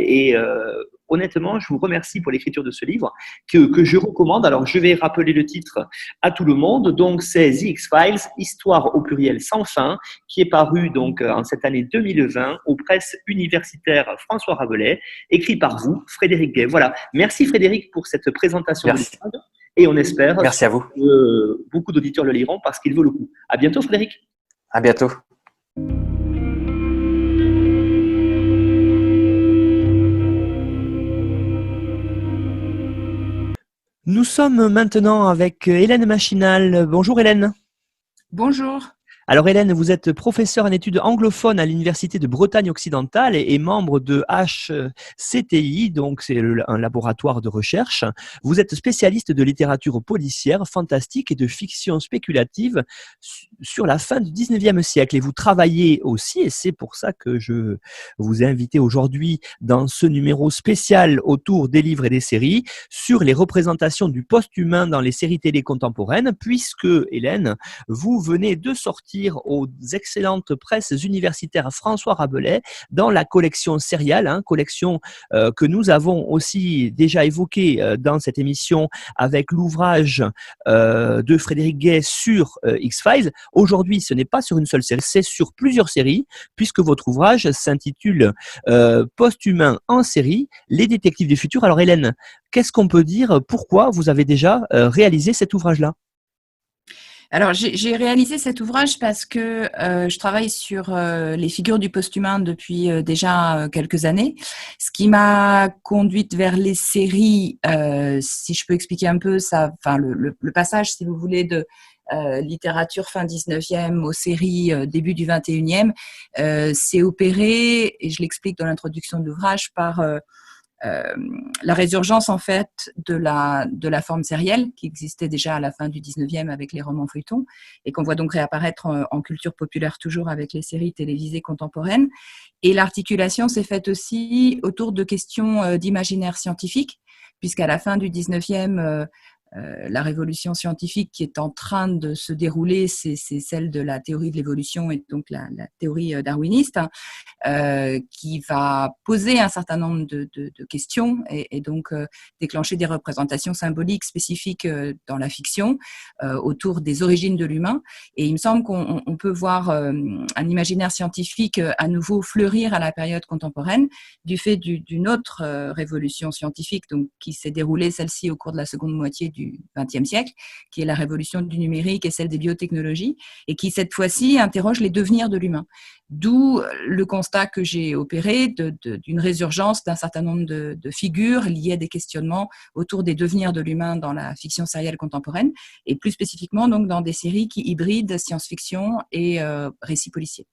Honnêtement, je vous remercie pour l'écriture de ce livre que je recommande. Alors, je vais rappeler le titre à tout le monde. Donc, c'est The X-Files, Histoire au pluriel sans fin, qui est paru donc en cette année 2020 aux presses universitaires François Rabelais, écrit par vous, Frédéric Gay. Voilà. Merci Frédéric pour cette présentation de l'histoire. Et on espère Merci à vous. que beaucoup d'auditeurs le liront parce qu'il vaut le coup. À bientôt Frédéric. À bientôt. Nous sommes maintenant avec Hélène Machinal. Bonjour Hélène. Bonjour. Alors Hélène, vous êtes professeure en études anglophones à l'Université de Bretagne occidentale et membre de HCTI, donc c'est un laboratoire de recherche. Vous êtes spécialiste de littérature policière, fantastique et de fiction spéculative sur la fin du 19e siècle. Et vous travaillez aussi, et c'est pour ça que je vous ai invité aujourd'hui dans ce numéro spécial autour des livres et des séries, sur les représentations du post-humain dans les séries télé contemporaines, puisque Hélène, vous venez de sortir aux excellentes presses universitaires François Rabelais dans la collection Serial, collection que nous avons aussi déjà évoquée dans cette émission avec l'ouvrage de Frédéric Gay sur X-Files. Aujourd'hui, ce n'est pas sur une seule série, c'est sur plusieurs séries, puisque votre ouvrage s'intitule Post-humain en série, les détectives du futur. Alors Hélène, qu'est-ce qu'on peut dire? Pourquoi vous avez déjà réalisé cet ouvrage-là? Alors, j'ai réalisé cet ouvrage parce que je travaille sur les figures du post-humain depuis déjà quelques années. Ce qui m'a conduite vers les séries, si je peux expliquer un peu ça, enfin le passage, si vous voulez, de littérature fin 19e aux séries début du 21e, s'est opéré, et je l'explique dans l'introduction de l'ouvrage, par la résurgence en fait de la forme sérielle qui existait déjà à la fin du 19e avec les romans feuilletons et qu'on voit donc réapparaître en culture populaire toujours avec les séries télévisées contemporaines. Et l'articulation s'est faite aussi autour de questions d'imaginaire scientifique, puisqu'à la fin du 19e, la révolution scientifique qui est en train de se dérouler, c'est celle de la théorie de l'évolution et donc la théorie darwiniste, qui va poser un certain nombre de questions et donc déclencher des représentations symboliques spécifiques dans la fiction autour des origines de l'humain. Et il me semble qu'on peut voir un imaginaire scientifique à nouveau fleurir à la période contemporaine du fait d'une autre révolution scientifique donc, qui s'est déroulée, celle-ci, au cours de la seconde moitié du XXe siècle, qui est la révolution du numérique et celle des biotechnologies, et qui, cette fois-ci, interroge les devenirs de l'humain. D'où le constat que j'ai opéré d'une résurgence d'un certain nombre de figures liées à des questionnements autour des devenirs de l'humain dans la fiction sérielle contemporaine, et plus spécifiquement donc dans des séries qui hybrident science-fiction et récits policiers.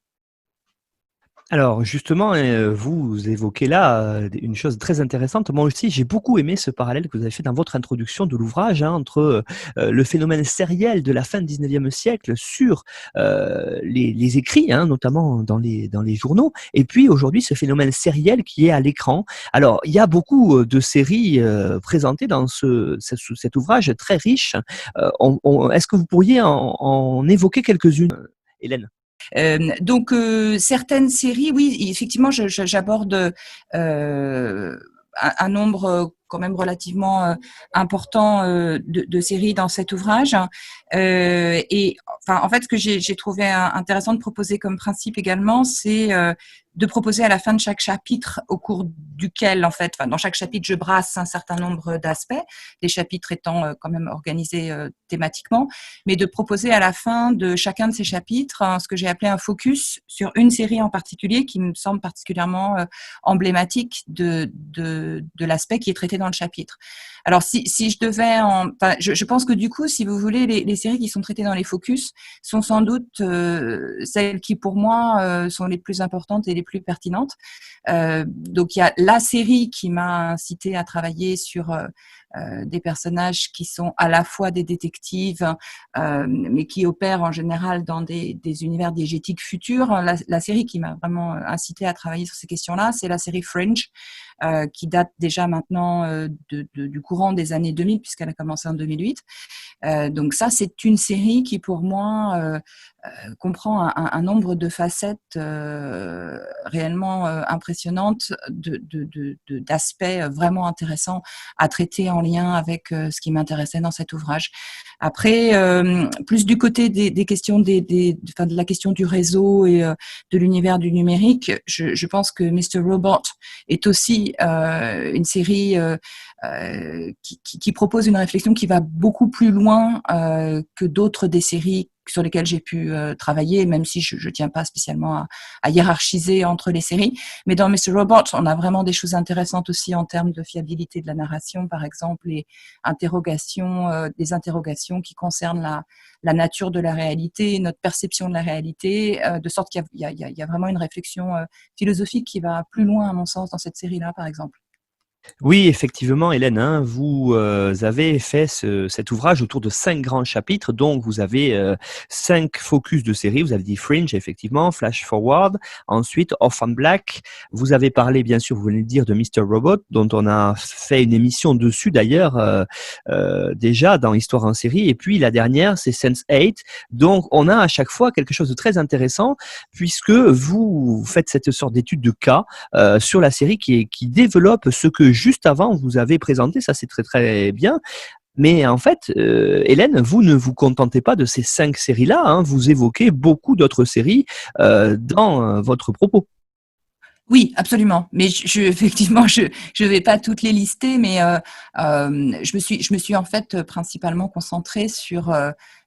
Alors justement, vous évoquez là une chose très intéressante. Moi aussi, j'ai beaucoup aimé ce parallèle que vous avez fait dans votre introduction de l'ouvrage entre le phénomène sériel de la fin du 19e siècle sur les écrits, notamment dans les journaux, et puis aujourd'hui ce phénomène sériel qui est à l'écran. Alors, il y a beaucoup de séries présentées dans cet ouvrage très riche. Est-ce que vous pourriez en évoquer quelques-unes, Hélène ? Donc certaines séries, oui, effectivement, j'aborde un nombre quand même relativement important de séries dans cet ouvrage. Et enfin, en fait, ce que j'ai trouvé intéressant de proposer comme principe également, c'est de proposer à la fin de chaque chapitre, au cours duquel, en fait, dans chaque chapitre, je brasse un certain nombre d'aspects, les chapitres étant quand même organisés thématiquement, mais de proposer à la fin de chacun de ces chapitres ce que j'ai appelé un focus sur une série en particulier qui me semble particulièrement emblématique de l'aspect qui est traité dans le chapitre. Alors, si je devais je pense que du coup, si vous voulez, les séries qui sont traitées dans les focus sont sans doute celles qui, pour moi, sont les plus importantes et les plus pertinentes. Donc il y a la série qui m'a incité à travailler sur des personnages qui sont à la fois des détectives, mais qui opèrent en général dans des univers diégétiques futurs. La série qui m'a vraiment incité à travailler sur ces questions-là, c'est la série Fringe, qui date déjà maintenant du courant des années 2000, puisqu'elle a commencé en 2008. Donc ça, c'est une série qui, pour moi, comprend un nombre de facettes réellement impressionnantes, d'aspects vraiment intéressants à traiter en lien avec ce qui m'intéressait dans cet ouvrage. Après, plus du côté des questions de la question du réseau et de l'univers du numérique, je pense que Mr. Robot est aussi une série qui propose une réflexion qui va beaucoup plus loin que d'autres des séries sur lesquelles j'ai pu travailler, même si je ne tiens pas spécialement à hiérarchiser entre les séries. Mais dans Mr. Robot, on a vraiment des choses intéressantes aussi en termes de fiabilité de la narration, par exemple, et des interrogations qui concernent la nature de la réalité, notre perception de la réalité, de sorte qu'il y a vraiment une réflexion philosophique qui va plus loin, à mon sens, dans cette série-là, par exemple. Oui, effectivement, Hélène, hein, vous avez fait cet ouvrage autour de 5 grands chapitres, donc vous avez 5 focus de série. Vous avez dit Fringe, effectivement, Flash Forward, ensuite Orphan Black. Vous avez parlé, bien sûr, vous venez de dire, de Mr. Robot, dont on a fait une émission dessus d'ailleurs déjà dans Histoire en série. Et puis la dernière, c'est Sense8. Donc on a à chaque fois quelque chose de très intéressant, puisque vous faites cette sorte d'étude de cas sur la série qui développe ce que juste avant vous avez présenté. Ça, c'est très très bien. Mais en fait, Hélène, vous ne vous contentez pas de ces 5 séries-là, hein, vous évoquez beaucoup d'autres séries dans votre propos. Oui, absolument. Mais effectivement, je vais pas toutes les lister, mais je me suis en fait principalement concentrée sur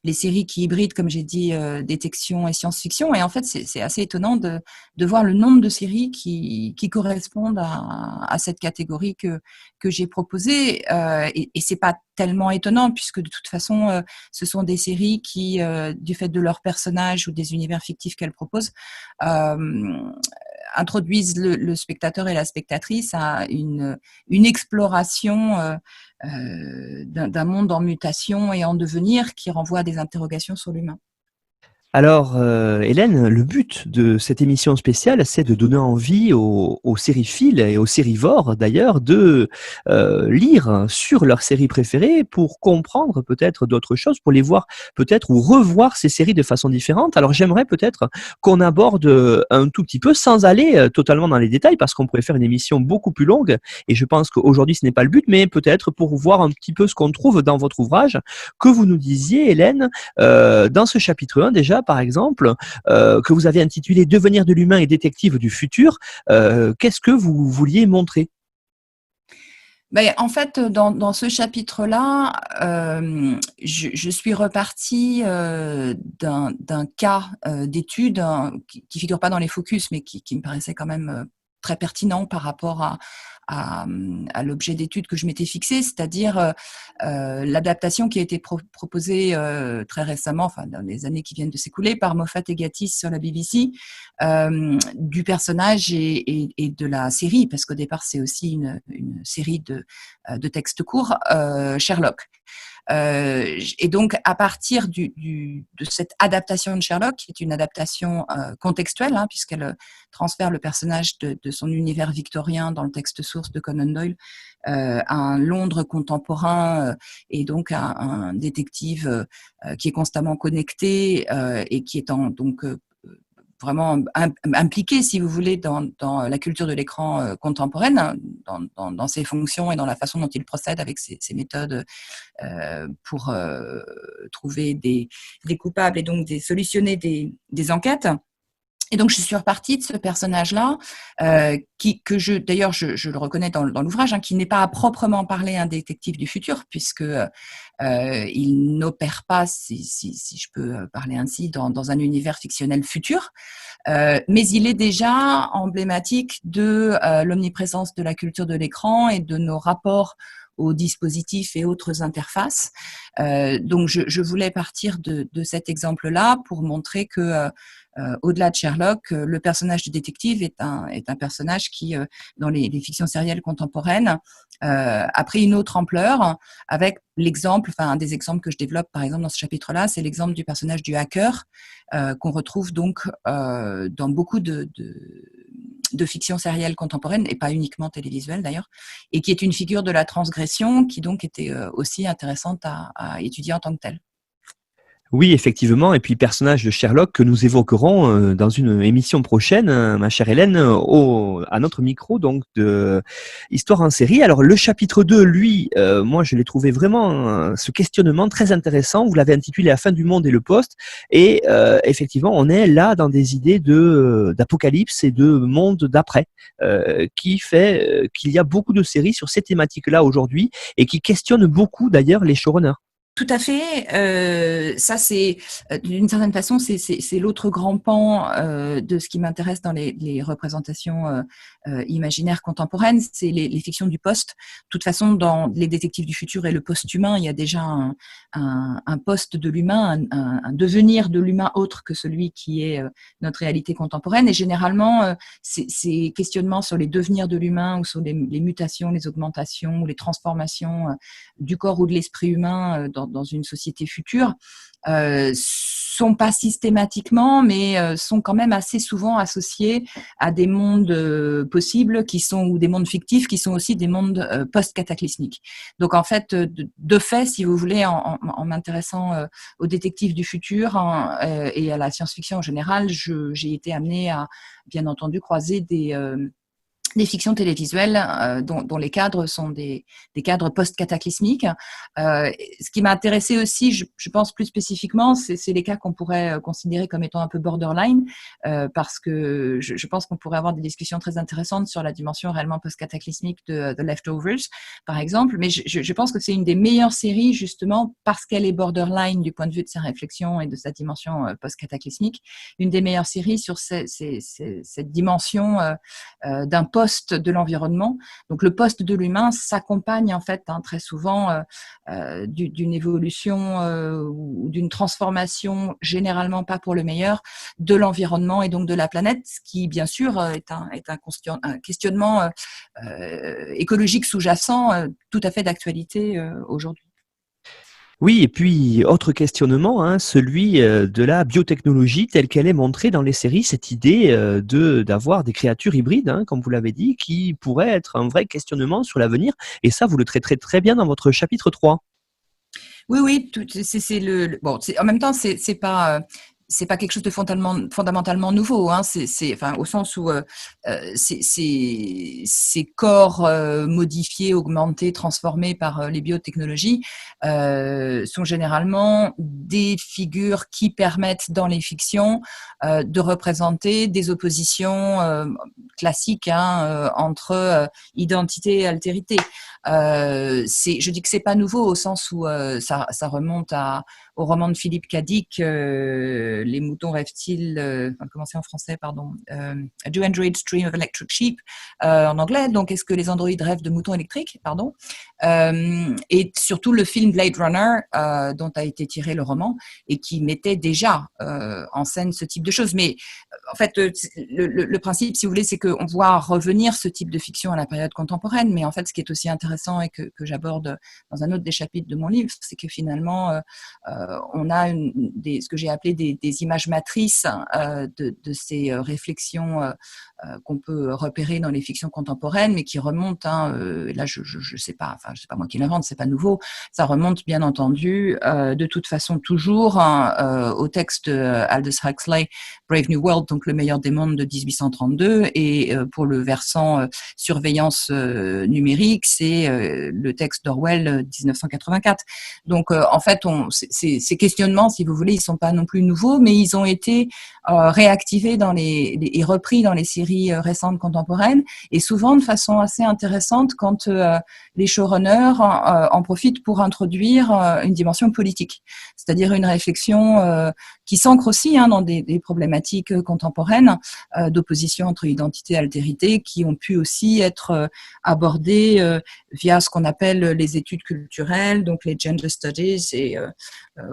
les séries qui hybrident, comme j'ai dit, détection et science-fiction. Et en fait, c'est assez étonnant de voir le nombre de séries qui correspondent à cette catégorie que j'ai proposée. Et c'est pas tellement étonnant, puisque de toute façon, ce sont des séries qui, du fait de leurs personnages ou des univers fictifs qu'elles proposent, introduisent le spectateur et la spectatrice à une exploration d'un monde en mutation et en devenir qui renvoie à des interrogations sur l'humain. Alors, Hélène, le but de cette émission spéciale, c'est de donner envie aux sériphiles et aux sérivores d'ailleurs de lire sur leurs séries préférées pour comprendre peut-être d'autres choses, pour les voir peut-être ou revoir ces séries de façon différente. Alors, j'aimerais peut-être qu'on aborde un tout petit peu, sans aller totalement dans les détails, parce qu'on pourrait faire une émission beaucoup plus longue, et je pense qu'aujourd'hui ce n'est pas le but, mais peut-être pour voir un petit peu ce qu'on trouve dans votre ouvrage, que vous nous disiez, Hélène, dans ce chapitre 1 déjà, par exemple, que vous avez intitulé « Devenir de l'humain et détective du futur », qu'est-ce que vous vouliez montrer ? En fait, dans ce chapitre-là, je suis repartie d'un cas d'étude qui figure pas dans les focus, mais qui me paraissait quand même très pertinent par rapport à l'objet d'étude que je m'étais fixé, c'est-à-dire l'adaptation qui a été proposée très récemment, enfin dans les années qui viennent de s'écouler, par Moffat et Gatiss sur la BBC, du personnage et de la série, parce qu'au départ c'est aussi une série de textes courts, Sherlock. Et donc, à partir de cette adaptation de Sherlock, qui est une adaptation contextuelle, hein, puisqu'elle transfère le personnage de son univers victorien dans le texte source de Conan Doyle à un Londres contemporain et donc à un détective qui est constamment connecté et qui est donc vraiment impliqué, si vous voulez, dans la culture de l'écran contemporaine, dans ses fonctions et dans la façon dont il procède avec ses méthodes pour trouver des coupables et donc solutionner des enquêtes. Et donc, je suis repartie de ce personnage-là, d'ailleurs, je le reconnais dans l'ouvrage, hein, qui n'est pas à proprement parler un détective du futur, puisque il n'opère pas, si je peux parler ainsi, dans un univers fictionnel futur, mais il est déjà emblématique de l'omniprésence de la culture de l'écran et de nos rapports aux dispositifs et autres interfaces. Donc, je voulais partir de cet exemple-là pour montrer que au-delà de Sherlock, le personnage du détective est un personnage qui, dans les fictions sérielles contemporaines, a pris une autre ampleur avec l'exemple, enfin un des exemples que je développe par exemple dans ce chapitre-là, c'est l'exemple du personnage du hacker qu'on retrouve donc dans beaucoup de fictions sérielles contemporaines et pas uniquement télévisuelles d'ailleurs, et qui est une figure de la transgression qui donc était aussi intéressante à étudier en tant que telle. Oui, effectivement. Et puis, personnage de Sherlock que nous évoquerons dans une émission prochaine, ma chère Hélène, à notre micro, donc de Histoire en série. Alors, le chapitre 2, lui, moi, je l'ai trouvé vraiment ce questionnement très intéressant. Vous l'avez intitulé La fin du monde et le poste. Et effectivement, on est là dans des idées d'apocalypse et de monde d'après, qui fait qu'il y a beaucoup de séries sur ces thématiques-là aujourd'hui et qui questionnent beaucoup, d'ailleurs, les showrunners. Tout à fait. Ça, c'est d'une certaine façon, c'est l'autre grand pan de ce qui m'intéresse dans les représentations imaginaires contemporaines, c'est les fictions du post. De toute façon, dans les détectives du futur et le post-humain, il y a déjà un post de l'humain, un devenir de l'humain autre que celui qui est notre réalité contemporaine. Et généralement, ces questionnements sur les devenirs de l'humain ou sur les mutations, les augmentations ou les transformations du corps ou de l'esprit humain dans une société future, sont pas systématiquement, mais sont quand même assez souvent associés à des mondes possibles ou des mondes fictifs qui sont aussi des mondes post-cataclysmiques. Donc en fait, de fait, si vous voulez, en m'intéressant aux détectives du futur et à la science-fiction en général, j'ai été amenée à, bien entendu, croiser des fictions télévisuelles dont les cadres sont des cadres post-cataclysmiques. Ce qui m'a intéressé aussi, je pense plus spécifiquement, c'est les cas qu'on pourrait considérer comme étant un peu borderline, parce que je pense qu'on pourrait avoir des discussions très intéressantes sur la dimension réellement post-cataclysmique de The Leftovers, par exemple. Mais je pense que c'est une des meilleures séries, justement, parce qu'elle est borderline du point de vue de sa réflexion et de sa dimension post-cataclysmique. Une des meilleures séries sur cette dimension d'un poste de l'environnement. Donc le poste de l'humain s'accompagne en fait très souvent d'une évolution ou d'une transformation, généralement pas pour le meilleur, de l'environnement et donc de la planète, ce qui bien sûr est un questionnement écologique sous-jacent tout à fait d'actualité aujourd'hui. Oui, et puis autre questionnement, celui de la biotechnologie telle qu'elle est montrée dans les séries, cette idée d'avoir des créatures hybrides, comme vous l'avez dit, qui pourrait être un vrai questionnement sur l'avenir. Et ça, vous le traiterez très bien dans votre chapitre 3. Oui, bon. En même temps, c'est pas quelque chose de fondamentalement nouveau, enfin au sens où ces corps modifiés, augmentés, transformés par les biotechnologies sont généralement des figures qui permettent dans les fictions de représenter des oppositions classiques entre identité et altérité. Je dis que c'est pas nouveau au sens où ça remonte au roman de Philippe Cadic, Les moutons rêvent-ils, comment c'est en français, pardon, Do Androids Dream of Electric Sheep, en anglais, donc est-ce que les androïdes rêvent de moutons électriques, pardon, et surtout le film Blade Runner, dont a été tiré le roman, et qui mettait déjà en scène ce type de choses. Mais en fait, le principe, si vous voulez, c'est qu'on voit revenir ce type de fiction à la période contemporaine, mais en fait, ce qui est aussi intéressant et que j'aborde dans un autre des chapitres de mon livre, c'est que finalement, on a ce que j'ai appelé des images matrices de ces réflexions qu'on peut repérer dans les fictions contemporaines, mais qui remontent, là je sais pas, enfin je sais pas moi qui l'invente, c'est pas nouveau, ça remonte bien entendu de toute façon toujours au texte Aldous Huxley, Brave New World, donc le meilleur des mondes de 1832, et pour le versant surveillance numérique, c'est le texte d'Orwell 1984. Donc en fait, ces questionnements, si vous voulez, ils sont pas non plus nouveaux, mais ils ont été réactivés et repris dans les séries récentes contemporaines, et souvent de façon assez intéressante quand les showrunners en profitent pour introduire une dimension politique. C'est-à-dire c'est-à-dire une réflexion qui s'ancre aussi dans des problématiques contemporaines d'opposition entre identité et altérité, qui ont pu aussi être abordées via ce qu'on appelle les études culturelles, donc les gender studies et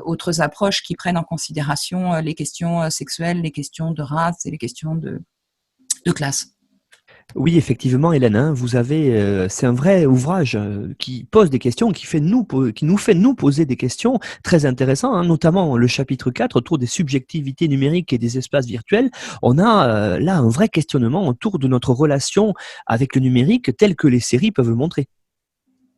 autres approches qui prennent en considération les questions sexuelles, les questions de race et les questions de classe. Oui, effectivement, Hélène, hein, vous avez, c'est un vrai ouvrage qui pose des questions, qui nous fait nous poser des questions très intéressantes, hein, notamment le chapitre 4 autour des subjectivités numériques et des espaces virtuels. On a là un vrai questionnement autour de notre relation avec le numérique tel que les séries peuvent le montrer.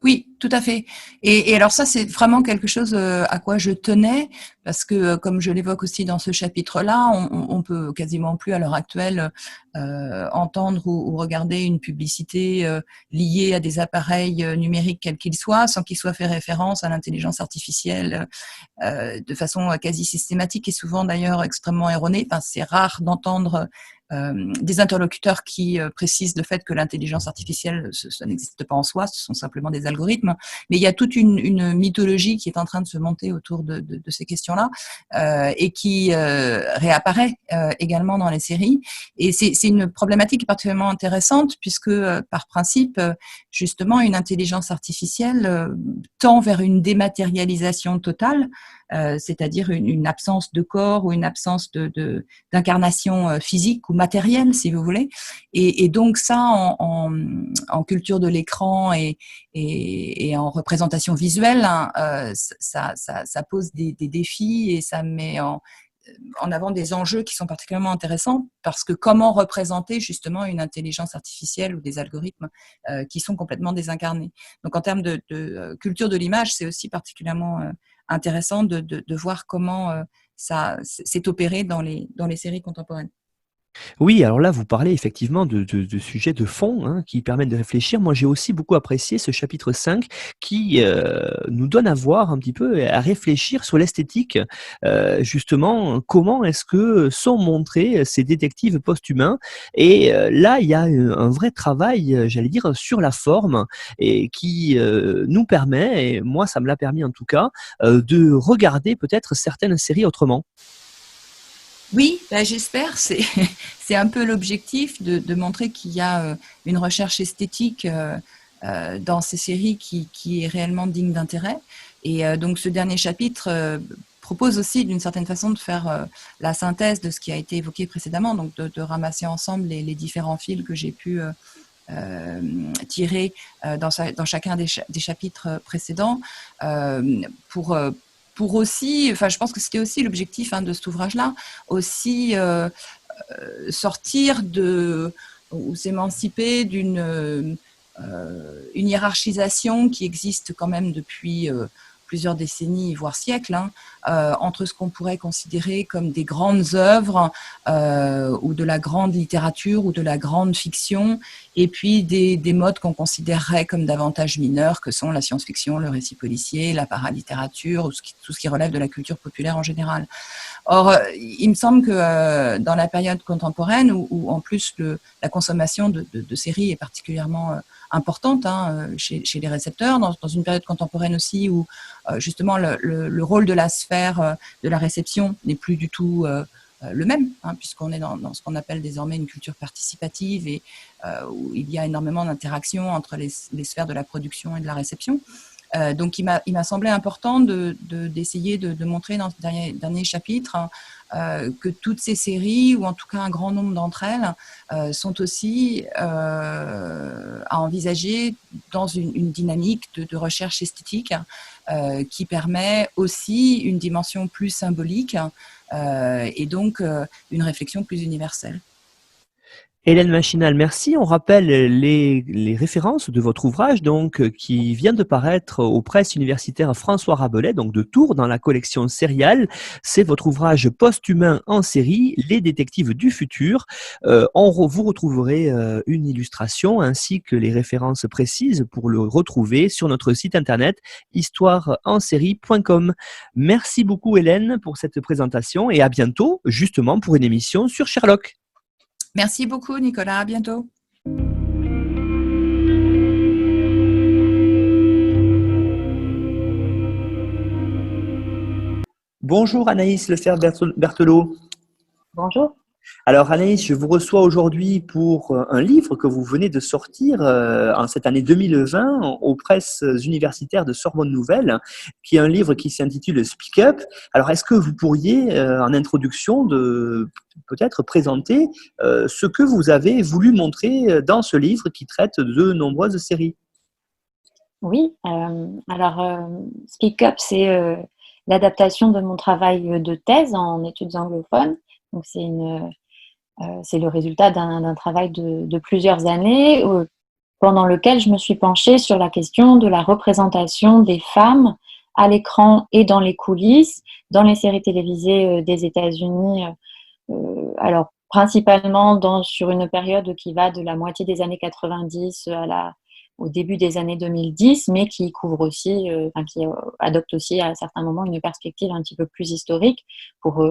Oui, tout à fait. Et alors ça, c'est vraiment quelque chose à quoi je tenais, parce que comme je l'évoque aussi dans ce chapitre-là, on peut quasiment plus à l'heure actuelle entendre ou regarder une publicité liée à des appareils numériques quels qu'ils soient, sans qu'il soit fait référence à l'intelligence artificielle de façon quasi systématique et souvent d'ailleurs extrêmement erronée. Enfin, c'est rare d'entendre des interlocuteurs qui précisent le fait que l'intelligence artificielle, ça n'existe pas en soi, ce sont simplement des algorithmes. Mais il y a toute une mythologie qui est en train de se monter autour de ces questions-là et qui réapparaît également dans les séries. Et c'est une problématique particulièrement intéressante puisque, par principe, justement, une intelligence artificielle tend vers une dématérialisation totale, c'est-à-dire une absence de corps ou une absence d'incarnation physique ou matérielle, si vous voulez. Et donc ça, en culture de l'écran et en représentation visuelle, ça pose des défis et ça met en avant des enjeux qui sont particulièrement intéressants parce que comment représenter justement une intelligence artificielle ou des algorithmes qui sont complètement désincarnés. Donc en termes de culture de l'image, c'est aussi particulièrement intéressant de voir comment ça s'est opéré dans les séries contemporaines. Oui, alors là, vous parlez effectivement de sujets de fond, hein, qui permettent de réfléchir. Moi, j'ai aussi beaucoup apprécié ce chapitre 5 qui nous donne à voir un petit peu, et à réfléchir sur l'esthétique. Justement, comment est-ce que sont montrés ces détectives post-humains. Et là, il y a un vrai travail, j'allais dire, sur la forme et qui nous permet, et moi, ça me l'a permis en tout cas, de regarder peut-être certaines séries autrement. Oui, j'espère. C'est un peu l'objectif de montrer qu'il y a une recherche esthétique dans ces séries qui est réellement digne d'intérêt. Et donc ce dernier chapitre propose aussi d'une certaine façon de faire la synthèse de ce qui a été évoqué précédemment, donc de ramasser ensemble les différents fils que j'ai pu tirer dans chacun des chapitres précédents pour aussi, enfin, je pense que c'était aussi l'objectif de cet ouvrage-là, aussi sortir ou s'émanciper d'une une hiérarchisation qui existe quand même depuis plusieurs décennies, voire siècles, entre ce qu'on pourrait considérer comme des grandes œuvres ou de la grande littérature ou de la grande fiction, et puis des modes qu'on considérerait comme davantage mineurs, que sont la science-fiction, le récit policier, la paralittérature, ou tout ce qui relève de la culture populaire en général. Or, il me semble que dans la période contemporaine, où en plus la consommation de séries est particulièrement importante chez les récepteurs, dans une période contemporaine aussi où justement le rôle de la sphère de la réception n'est plus du tout le même, puisqu'on est dans ce qu'on appelle désormais une culture participative et où il y a énormément d'interactions entre les sphères de la production et de la réception. Donc, il m'a semblé important d'essayer de montrer dans ce dernier chapitre que toutes ces séries, ou en tout cas un grand nombre d'entre elles, sont aussi à envisager dans une dynamique de recherche esthétique qui permet aussi une dimension plus symbolique et donc une réflexion plus universelle. Hélène Machinal, merci. On rappelle les références de votre ouvrage donc qui vient de paraître aux presses universitaires François Rabelais, donc de Tours, dans la collection Serial. C'est votre ouvrage post-humain en série, Les détectives du futur. Vous retrouverez une illustration ainsi que les références précises pour le retrouver sur notre site internet histoireensérie.com. Merci beaucoup Hélène pour cette présentation et à bientôt justement pour une émission sur Sherlock. Merci beaucoup, Nicolas. À bientôt. Bonjour Anaïs Lefebvre-Berthelot. Bonjour. Alors Anaïs, je vous reçois aujourd'hui pour un livre que vous venez de sortir en cette année 2020 aux presses universitaires de Sorbonne Nouvelle, qui est un livre qui s'intitule Speak Up. Alors est-ce que vous pourriez, en introduction, peut-être présenter ce que vous avez voulu montrer dans ce livre qui traite de nombreuses séries? Oui, Speak Up, c'est l'adaptation de mon travail de thèse en études anglophones. Donc, c'est le résultat d'un travail de plusieurs années pendant lequel je me suis penchée sur la question de la représentation des femmes à l'écran et dans les coulisses, dans les séries télévisées des États-Unis. Alors, principalement sur une période qui va de la moitié des années 90 au début des années 2010, mais qui couvre aussi, qui adopte aussi à certains moments une perspective un petit peu plus historique pour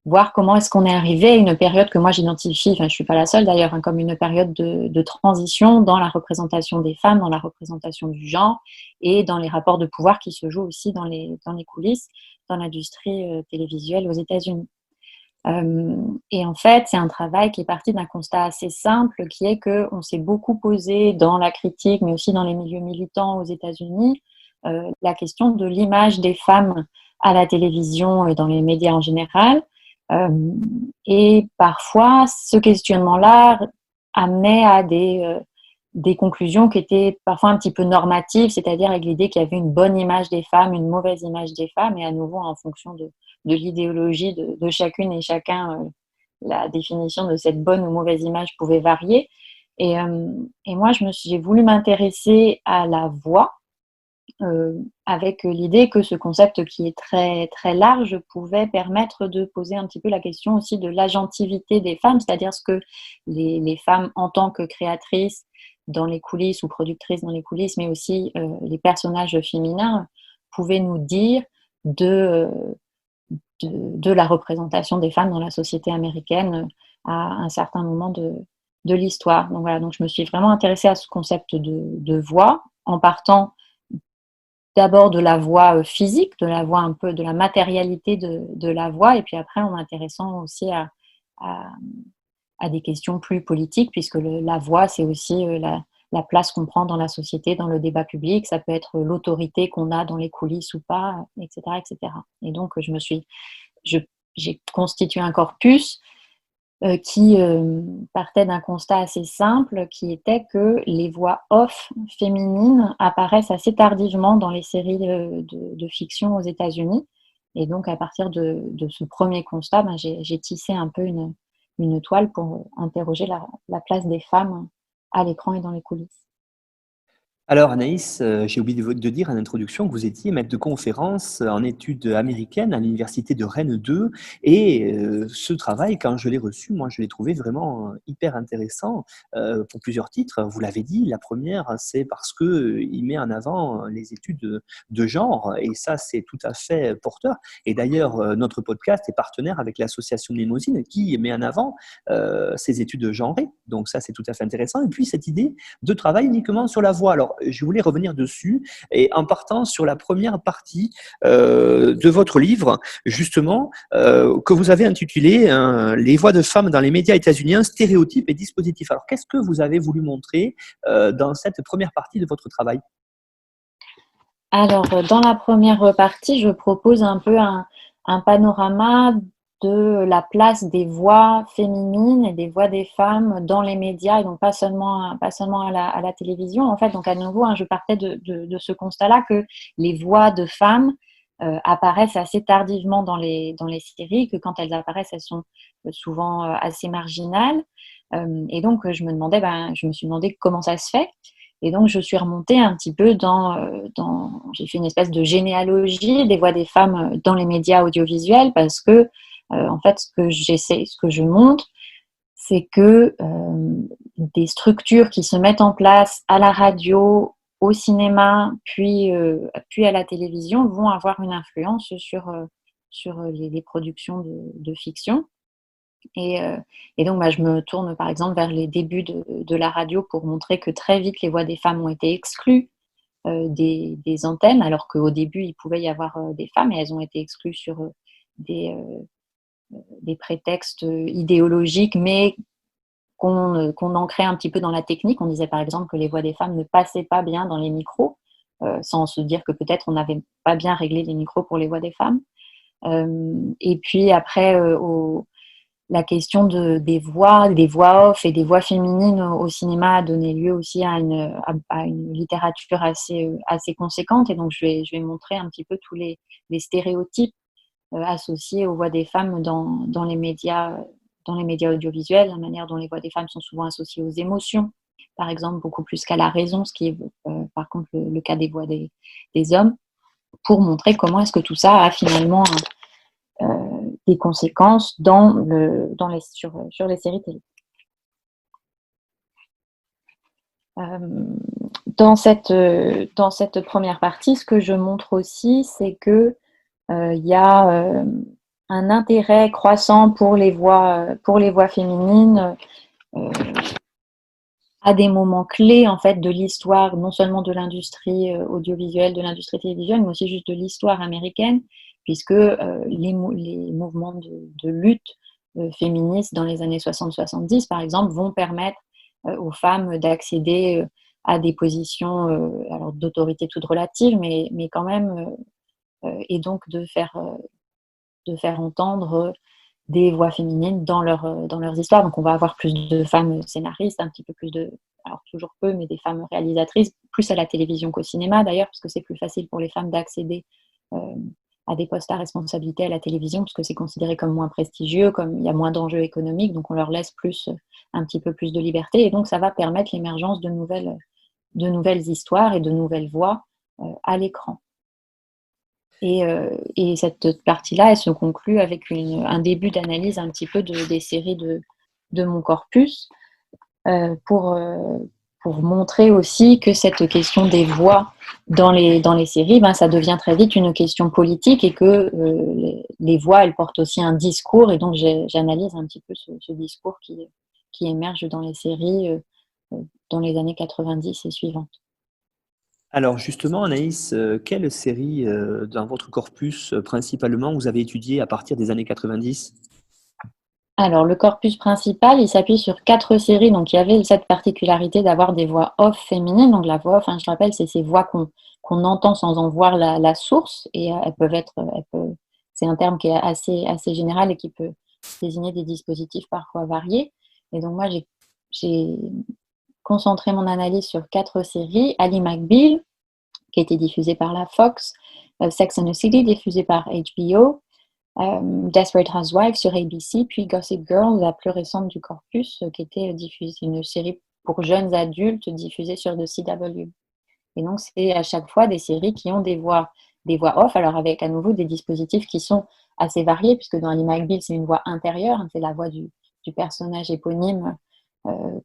voir comment est-ce qu'on est arrivé à une période que moi j'identifie, je ne suis pas la seule d'ailleurs, comme une période de transition dans la représentation des femmes, dans la représentation du genre et dans les rapports de pouvoir qui se jouent aussi dans les coulisses, dans l'industrie télévisuelle aux États-Unis. Et en fait, c'est un travail qui est parti d'un constat assez simple, qui est qu'on s'est beaucoup posé dans la critique, mais aussi dans les milieux militants aux États-Unis, la question de l'image des femmes à la télévision et dans les médias en général. Et parfois, ce questionnement-là amenait à des conclusions qui étaient parfois un petit peu normatives, c'est-à-dire avec l'idée qu'il y avait une bonne image des femmes, une mauvaise image des femmes, et à nouveau en fonction de l'idéologie de chacune et chacun, la définition de cette bonne ou mauvaise image pouvait varier. Et moi, j'ai voulu m'intéresser à la voix, avec l'idée que ce concept qui est très, très large pouvait permettre de poser un petit peu la question aussi de l'agentivité des femmes, c'est-à-dire ce que les femmes en tant que créatrices dans les coulisses ou productrices dans les coulisses, mais aussi les personnages féminins pouvaient nous dire de la représentation des femmes dans la société américaine à un certain moment de l'histoire. Donc voilà, donc je me suis vraiment intéressée à ce concept de voix en partant d'abord de la voix physique, de la voix un peu, de la matérialité de la voix, et puis après en m'intéressant aussi à des questions plus politiques, puisque la voix, c'est aussi la place qu'on prend dans la société, dans le débat public, ça peut être l'autorité qu'on a dans les coulisses ou pas, etc. etc. Et donc, j'ai constitué un corpus qui partait d'un constat assez simple, qui était que les voix off féminines apparaissent assez tardivement dans les séries de fiction aux États-Unis. Et donc, à partir de ce premier constat, j'ai tissé un peu une toile pour interroger la place des femmes à l'écran et dans les coulisses. Alors Anaïs, j'ai oublié de dire en introduction que vous étiez maître de conférence en études américaines à l'université de Rennes 2 et ce travail, quand je l'ai reçu, moi je l'ai trouvé vraiment hyper intéressant pour plusieurs titres. Vous l'avez dit, la première, c'est parce qu'il met en avant les études de genre et ça c'est tout à fait porteur. Et d'ailleurs, notre podcast est partenaire avec l'association Limousine qui met en avant ces études genrées. Donc ça c'est tout à fait intéressant. Et puis cette idée de travail uniquement sur la voix. Alors, je voulais revenir dessus et en partant sur la première partie de votre livre, justement, que vous avez intitulé Les voix de femmes dans les médias états-uniens, stéréotypes et dispositifs. Alors, qu'est-ce que vous avez voulu montrer dans cette première partie de votre travail? Alors, dans la première partie, je propose un peu un panorama de la place des voix féminines et des voix des femmes dans les médias, et donc pas seulement à la télévision. En fait, donc à nouveau, je partais de ce constat-là que les voix de femmes apparaissent assez tardivement dans les séries, que quand elles apparaissent, elles sont souvent assez marginales. Et donc, je me suis demandé comment ça se fait. Et donc, je suis remontée un petit peu j'ai fait une espèce de généalogie des voix des femmes dans les médias audiovisuels parce que, en fait, ce que je montre, c'est que des structures qui se mettent en place à la radio, au cinéma, puis à la télévision vont avoir une influence sur les productions de fiction. Et donc, je me tourne par exemple vers les débuts de la radio pour montrer que très vite les voix des femmes ont été exclues des antennes, alors qu'au début, il pouvait y avoir des femmes et elles ont été exclues sur des, des prétextes idéologiques, mais qu'on ancrait un petit peu dans la technique. On disait par exemple que les voix des femmes ne passaient pas bien dans les micros, sans se dire que peut-être on n'avait pas bien réglé les micros pour les voix des femmes. Et puis après, la question des voix off et des voix féminines au cinéma a donné lieu aussi à une littérature assez conséquente. Et donc, je vais montrer un petit peu tous les stéréotypes associés aux voix des femmes dans les médias audiovisuels, la manière dont les voix des femmes sont souvent associées aux émotions, par exemple, beaucoup plus qu'à la raison, ce qui est par contre le cas des voix des hommes, pour montrer comment est-ce que tout ça a finalement des conséquences sur les séries télé. Dans cette première partie, ce que je montre aussi, c'est que il y a un intérêt croissant pour les voix féminines à des moments clés en fait de l'histoire, non seulement de l'industrie audiovisuelle, de l'industrie télévisuelle, mais aussi juste de l'histoire américaine, puisque les mouvements de lutte féministes dans les années 60-70, par exemple, vont permettre aux femmes d'accéder à des positions alors d'autorité toute relative, mais quand même, et donc de faire entendre des voix féminines dans leurs histoires. Donc on va avoir plus de femmes scénaristes, un petit peu plus alors toujours peu, mais des femmes réalisatrices, plus à la télévision qu'au cinéma d'ailleurs, parce que c'est plus facile pour les femmes d'accéder à des postes à responsabilité à la télévision, parce que c'est considéré comme moins prestigieux, comme il y a moins d'enjeux économiques, donc on leur laisse un petit peu plus de liberté, et donc ça va permettre l'émergence de nouvelles histoires et de nouvelles voix à l'écran. Et cette partie-là, elle se conclut avec un début d'analyse un petit peu des séries de mon corpus pour montrer aussi que cette question des voix dans les séries, ça devient très vite une question politique et que les voix, elles portent aussi un discours, et donc j'analyse un petit peu ce discours qui émerge dans les séries dans les années 90 et suivantes. Alors justement, Anaïs, quelle série dans votre corpus principalement vous avez étudié à partir des années 90 ? Alors, le corpus principal, il s'appuie sur 4 séries. Donc, il y avait cette particularité d'avoir des voix off féminines. Donc, la voix off, je rappelle, c'est ces voix qu'on entend sans en voir la source. Et c'est un terme qui est assez général et qui peut désigner des dispositifs parfois variés. Et donc, moi, j'ai concentré mon analyse sur 4 séries. Ally McBeal, qui a été diffusée par la Fox. Sex and the City, diffusée par HBO. Desperate Housewives sur ABC, puis Gossip Girl, la plus récente du corpus, qui était diffusée, une série pour jeunes adultes diffusée sur The CW. Et donc, c'est à chaque fois des séries qui ont des voix off, alors avec à nouveau des dispositifs qui sont assez variés, puisque dans Ally McBeal, c'est une voix intérieure, c'est la voix du personnage éponyme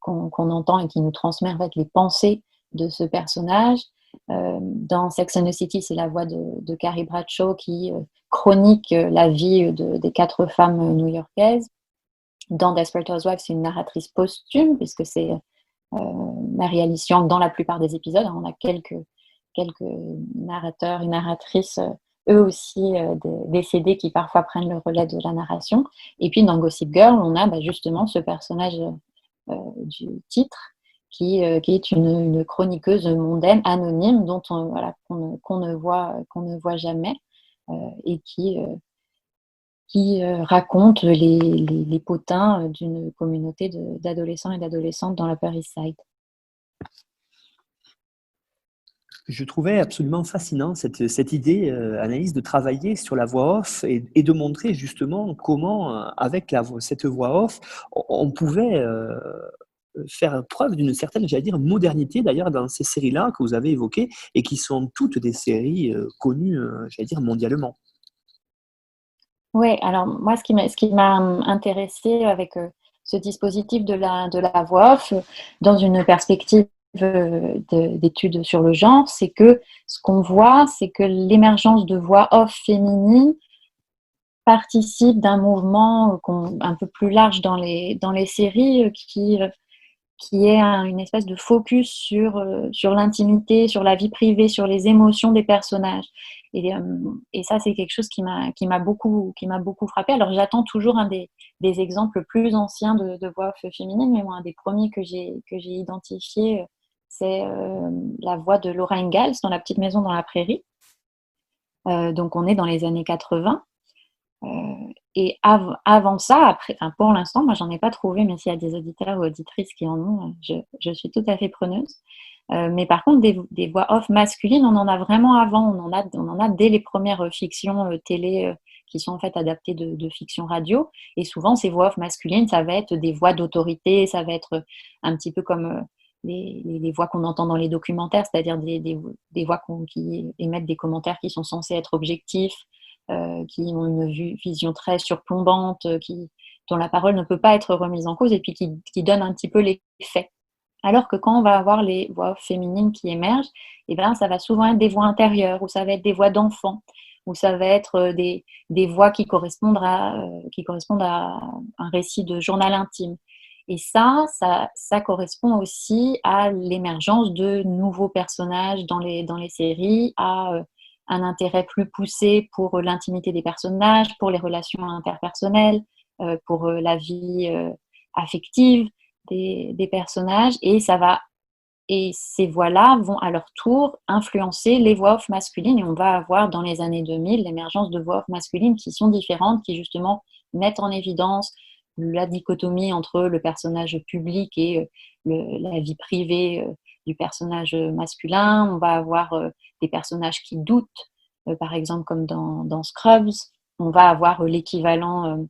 qu'on entend et qui nous transmet en fait les pensées de ce personnage. Dans Sex and the City, c'est la voix de Carrie Bradshaw qui chronique la vie des 4 femmes new-yorkaises. Dans Desperate Housewives, c'est une narratrice posthume, puisque c'est Mary Alice Young dans la plupart des épisodes. On a quelques narrateurs et narratrices, eux aussi décédés, qui parfois prennent le relais de la narration. Et puis dans Gossip Girl, on a justement ce personnage du titre, qui est une chroniqueuse mondaine, anonyme, dont qu'on ne voit jamais, et qui raconte les potins d'une communauté d'adolescents et d'adolescentes dans l'Upper East Side. Je trouvais absolument fascinant cette idée, Anaïs, de travailler sur la voix off et de montrer justement comment, avec cette voix off, on pouvait faire preuve d'une certaine, j'allais dire, modernité d'ailleurs dans ces séries-là que vous avez évoquées et qui sont toutes des séries connues, j'allais dire, mondialement. Oui, alors moi, ce qui m'a intéressée avec ce dispositif de la voix off, dans une perspective d'études sur le genre, c'est que ce qu'on voit, c'est que l'émergence de voix off féminines participe d'un mouvement un peu plus large dans les séries qui qui est une espèce de focus sur l'intimité, sur la vie privée, sur les émotions des personnages. Et ça, c'est quelque chose qui m'a beaucoup frappé. Alors, j'attends toujours des exemples plus anciens de voix off féminines, mais moi, un des premiers que j'ai identifié, c'est la voix de Laura Ingalls dans La petite maison dans la prairie. Donc, on est dans les années 80. Et avant ça, pour l'instant, moi, j'en ai pas trouvé, mais s'il y a des auditeurs ou auditrices qui en ont, je suis tout à fait preneuse. Mais par contre, des voix off masculines, on en a vraiment avant. On en a dès les premières fictions télé qui sont en fait adaptées de fiction radio. Et souvent, ces voix off masculines, ça va être des voix d'autorité, ça va être un petit peu comme les voix qu'on entend dans les documentaires, c'est-à-dire des voix qui émettent des commentaires qui sont censés être objectifs, qui ont une vision très surplombante, dont la parole ne peut pas être remise en cause et puis qui donnent un petit peu les faits. Alors que quand on va avoir les voix féminines qui émergent, eh ben, ça va souvent être des voix intérieures, ou ça va être des voix d'enfants, ou ça va être des voix qui correspondent à un récit de journal intime. Et ça correspond aussi à l'émergence de nouveaux personnages dans les séries, à un intérêt plus poussé pour l'intimité des personnages, pour les relations interpersonnelles, pour la vie affective des personnages, et ces voix-là vont à leur tour influencer les voix off masculines, et on va avoir dans les années 2000 l'émergence de voix off masculines qui sont différentes, qui justement mettent en évidence la dichotomie entre le personnage public et la vie privée du personnage masculin. On va avoir des personnages qui doutent, par exemple comme dans Scrubs. On va avoir l'équivalent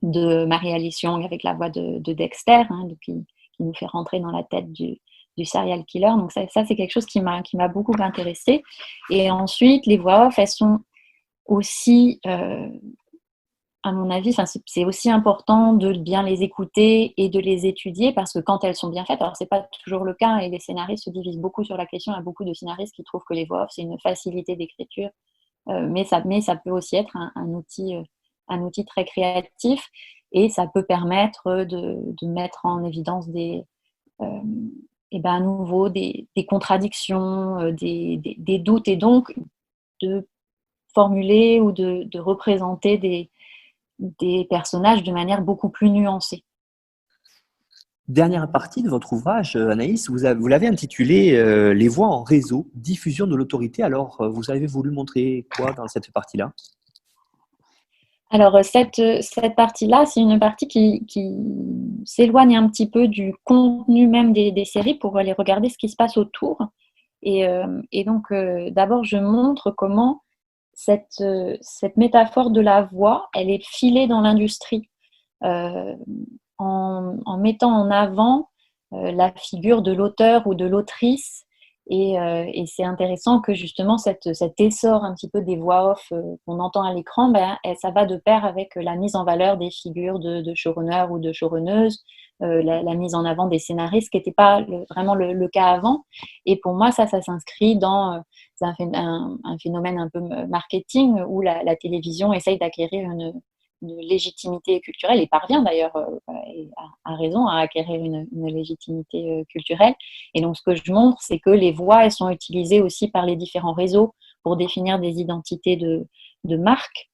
de Marie-Alice Young avec la voix de Dexter, qui nous fait rentrer dans la tête du serial killer. Donc ça c'est quelque chose qui m'a beaucoup intéressée. Et ensuite, les voix off, elles sont aussi, à mon avis, c'est aussi important de bien les écouter et de les étudier, parce que quand elles sont bien faites, alors c'est pas toujours le cas, et les scénaristes se divisent beaucoup sur la question. Il y a beaucoup de scénaristes qui trouvent que les voix off, c'est une facilité d'écriture, mais ça peut aussi être un outil très créatif, et ça peut permettre de mettre en évidence à nouveau des contradictions, des doutes, et donc de formuler ou de représenter des personnages de manière beaucoup plus nuancée. Dernière partie de votre ouvrage, Anaïs, vous l'avez intitulé Les voix en réseau, diffusion de l'autorité. Alors, vous avez voulu montrer quoi dans cette partie-là ? Alors, cette partie-là, c'est une partie qui s'éloigne un petit peu du contenu même des séries pour aller regarder ce qui se passe autour. Et donc, d'abord, je montre comment cette métaphore de la voix, elle est filée dans l'industrie, en mettant en avant la figure de l'auteur ou de l'autrice. Et c'est intéressant que justement cet essor un petit peu des voix off qu'on entend à l'écran, ça va de pair avec la mise en valeur des figures de showrunners ou de showrunneuses, la mise en avant des scénaristes, qui n'était pas vraiment le cas avant. Et pour moi, ça s'inscrit dans un phénomène un peu marketing, où la télévision essaye d'acquérir une légitimité culturelle, et parvient d'ailleurs à raison à acquérir une légitimité culturelle. Et donc ce que je montre, c'est que les voix, elles sont utilisées aussi par les différents réseaux pour définir des identités de marques,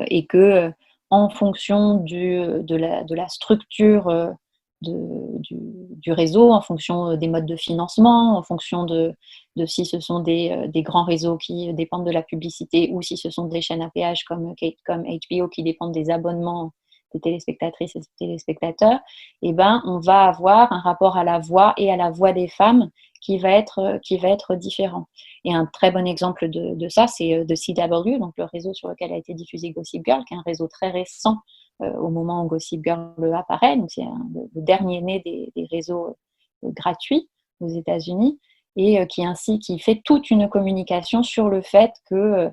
et que en fonction de la structure du réseau, en fonction des modes de financement, en fonction de si ce sont des grands réseaux qui dépendent de la publicité, ou si ce sont des chaînes à péage comme HBO qui dépendent des abonnements des téléspectatrices et des téléspectateurs, on va avoir un rapport à la voix et à la voix des femmes qui va être différent. Et un très bon exemple de ça, c'est The CW, donc le réseau sur lequel a été diffusé Gossip Girl, qui est un réseau très récent au moment où Gossip Girl apparaît. Donc c'est le dernier né des réseaux gratuits aux États-Unis, et qui fait toute une communication sur le fait que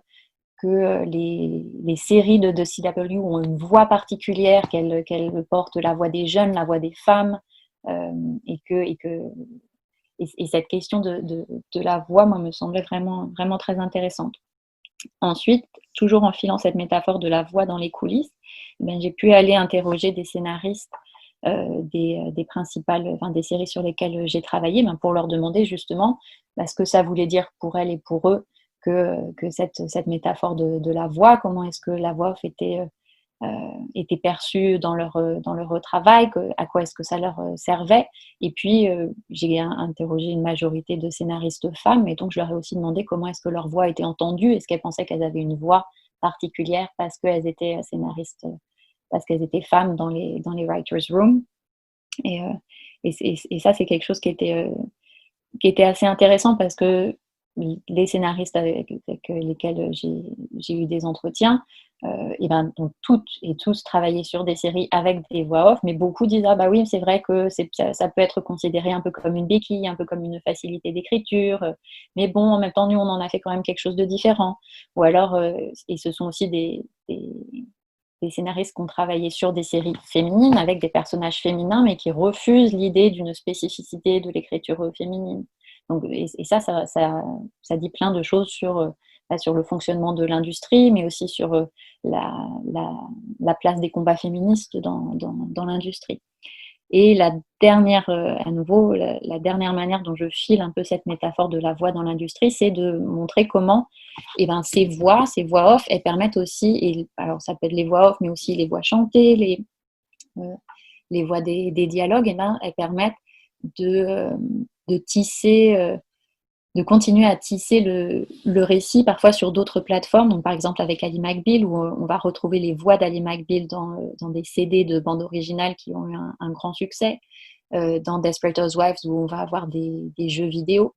les séries de CW ont une voix particulière, qu'elles portent la voix des jeunes, la voix des femmes, et cette question de la voix, moi, me semblait vraiment, vraiment très intéressante. Ensuite, toujours en filant cette métaphore de la voix dans les coulisses, j'ai pu aller interroger des scénaristes des principales, enfin, des séries sur lesquelles j'ai travaillé, pour leur demander justement ce que ça voulait dire pour elles et pour eux que cette métaphore de la voix, comment est-ce que la voix off était perçue dans leur travail, à quoi est-ce que ça leur servait. Et puis, j'ai interrogé une majorité de scénaristes femmes, et donc je leur ai aussi demandé comment est-ce que leur voix était entendue, est-ce qu'elles pensaient qu'elles avaient une voix particulière parce qu'elles étaient scénaristes, parce qu'elles étaient femmes dans les writers' rooms. Et, et ça, c'est quelque chose qui était assez intéressant parce que les scénaristes avec lesquels j'ai eu des entretiens, ont toutes et tous travaillé sur des séries avec des voix off, mais beaucoup disent « Ah bah oui, c'est vrai que ça peut être considéré un peu comme une béquille, un peu comme une facilité d'écriture, mais bon, en même temps, nous, on en a fait quand même quelque chose de différent. » Ou alors, et ce sont aussi des scénaristes qui ont travaillé sur des séries féminines avec des personnages féminins, mais qui refusent l'idée d'une spécificité de l'écriture féminine. Donc, et ça dit plein de choses sur le fonctionnement de l'industrie, mais aussi sur la place des combats féministes dans l'industrie. Et la dernière manière dont je file un peu cette métaphore de la voix dans l'industrie, c'est de montrer comment ces voix off, elles permettent aussi, alors ça peut être les voix off, mais aussi les voix chantées, les voix des dialogues, elles permettent de tisser, de continuer à tisser le récit, parfois sur d'autres plateformes. Donc, par exemple, avec Ally McBeal, où on va retrouver les voix d'Ally McBeal dans des CD de bandes originales qui ont eu un grand succès. Dans Desperate Housewives, où on va avoir des jeux vidéo.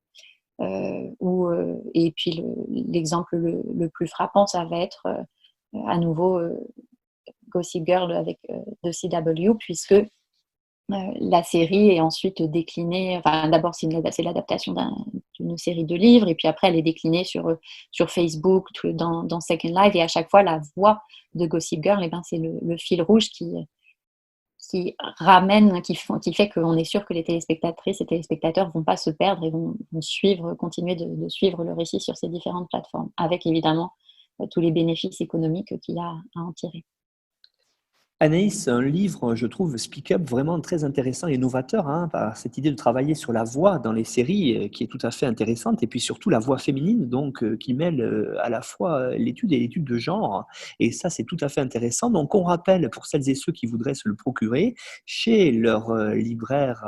Et puis, l'exemple le plus frappant, ça va être à nouveau Gossip Girl avec de CW, puisque la série est ensuite déclinée. Enfin, d'abord, c'est l'adaptation d'une série de livres, et puis après, elle est déclinée sur Facebook, dans Second Life, et à chaque fois, la voix de Gossip Girl, c'est le fil rouge qui ramène, qui fait qu'on est sûr que les téléspectatrices et téléspectateurs vont pas se perdre et vont continuer de suivre le récit sur ces différentes plateformes, avec évidemment tous les bénéfices économiques qu'il y a à en tirer. Anaïs, un livre, je trouve, Speak Up, vraiment très intéressant et novateur, par cette idée de travailler sur la voix dans les séries, qui est tout à fait intéressante, et puis surtout la voix féminine, donc qui mêle à la fois l'étude et l'étude de genre, et ça c'est tout à fait intéressant. Donc on rappelle pour celles et ceux qui voudraient se le procurer, chez leur libraire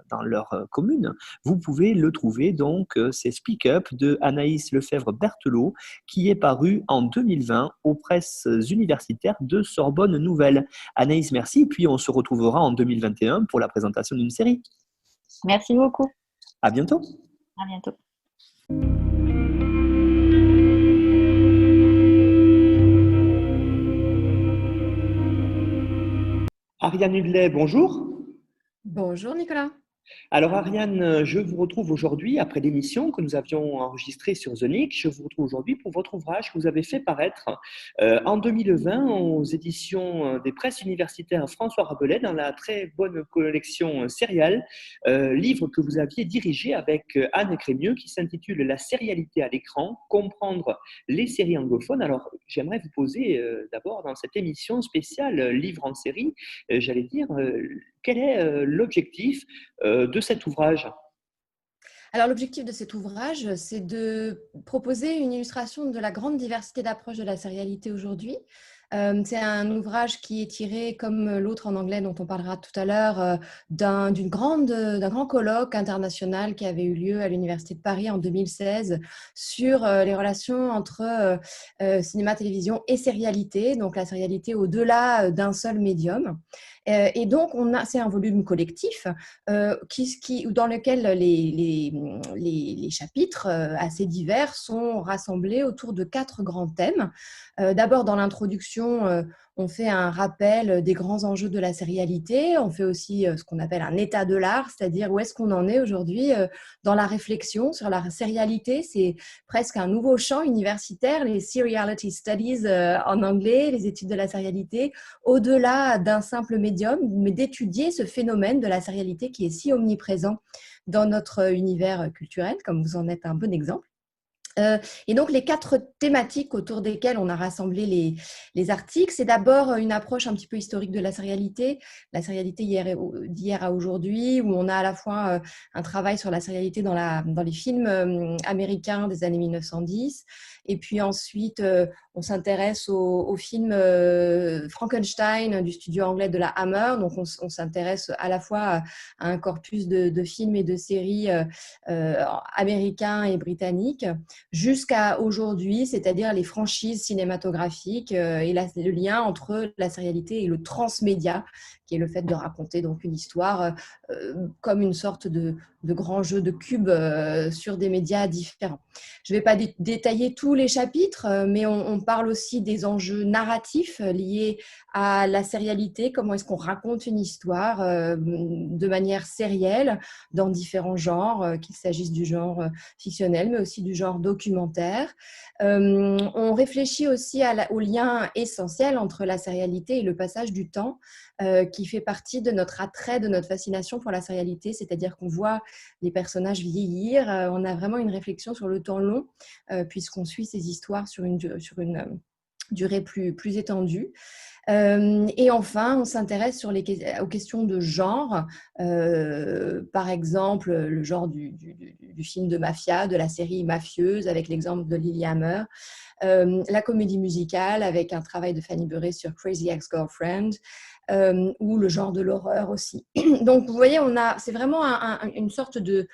dans leur commune, vous pouvez le trouver, donc c'est Speak Up de Anaïs Lefebvre-Berthelot, qui est paru en 2020 aux presses universitaires de Sorbonne Nouvelle. Anaïs, merci. Puis on se retrouvera en 2021 pour la présentation d'une série. Merci beaucoup. À bientôt. À bientôt. Ariane Hudley, bonjour. Bonjour Nicolas. Alors Ariane, je vous retrouve aujourd'hui après l'émission que nous avions enregistrée sur The Nick. Je vous retrouve aujourd'hui pour votre ouvrage que vous avez fait paraître en 2020 aux éditions des presses universitaires François Rabelais dans la très bonne collection Serial, livre que vous aviez dirigé avec Anne Crémieux qui s'intitule La sérialité à l'écran, comprendre les séries anglophones. Alors j'aimerais vous poser d'abord dans cette émission spéciale livre en série, j'allais dire, quel est l'objectif de cet ouvrage? Alors l'objectif de cet ouvrage, c'est de proposer une illustration de la grande diversité d'approches de la sérialité aujourd'hui. C'est un ouvrage qui est tiré, comme l'autre en anglais dont on parlera tout à l'heure, d'un grand colloque international qui avait eu lieu à l'Université de Paris en 2016 sur les relations entre cinéma, télévision et sérialité, donc la sérialité au-delà d'un seul médium. Et donc, c'est un volume collectif dans lequel les chapitres assez divers sont rassemblés autour de 4 grands thèmes. D'abord, dans l'introduction, on fait un rappel des grands enjeux de la sérialité. On fait aussi ce qu'on appelle un état de l'art, c'est-à-dire où est-ce qu'on en est aujourd'hui dans la réflexion sur la sérialité. C'est presque un nouveau champ universitaire, les Seriality Studies en anglais, les études de la sérialité, au-delà d'un simple médium, mais d'étudier ce phénomène de la sérialité qui est si omniprésent dans notre univers culturel, comme vous en êtes un bon exemple. Et donc, les 4 thématiques autour desquelles on a rassemblé les articles, c'est d'abord une approche un petit peu historique de la sérialité d'hier à aujourd'hui, où on a à la fois un travail sur la sérialité dans les films américains des années 1910, et puis ensuite, on s'intéresse au film Frankenstein du studio anglais de la Hammer. Donc, on s'intéresse à la fois à un corpus de films et de séries américains et britanniques, jusqu'à aujourd'hui, c'est-à-dire les franchises cinématographiques et le lien entre la sérialité et le transmédia, qui est le fait de raconter donc une histoire comme une sorte de grand jeu de cubes sur des médias différents. Je ne vais pas détailler tous les chapitres, mais on parle aussi des enjeux narratifs liés à la sérialité, comment est-ce qu'on raconte une histoire de manière sérielle dans différents genres, qu'il s'agisse du genre fictionnel, mais aussi du genre documentaire. On réfléchit aussi au lien essentiel entre la sérialité et le passage du temps, qui fait partie de notre attrait, de notre fascination pour la sérialité, c'est-à-dire qu'on voit les personnages vieillir, on a vraiment une réflexion sur le temps long, puisqu'on suit ces histoires sur une durée plus étendue. Et enfin, on s'intéresse aux questions de genre, par exemple le genre du film de mafia, de la série Mafieuse, avec l'exemple de Lilyhammer, la comédie musicale avec un travail de Fanny Burey sur Crazy Ex-Girlfriend, ou le genre de l'horreur aussi. Donc, vous voyez, c'est vraiment une sorte de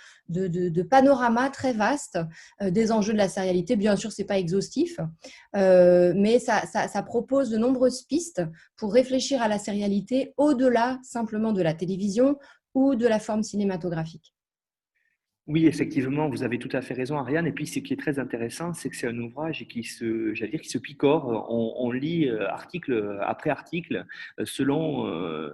panorama très vaste des enjeux de la sérialité. Bien sûr, ce n'est pas exhaustif, mais ça propose de nombreuses pistes pour réfléchir à la sérialité au-delà simplement de la télévision ou de la forme cinématographique. Oui, effectivement, vous avez tout à fait raison, Ariane. Et puis, ce qui est très intéressant, c'est que c'est un ouvrage qui se picore. On lit article après article selon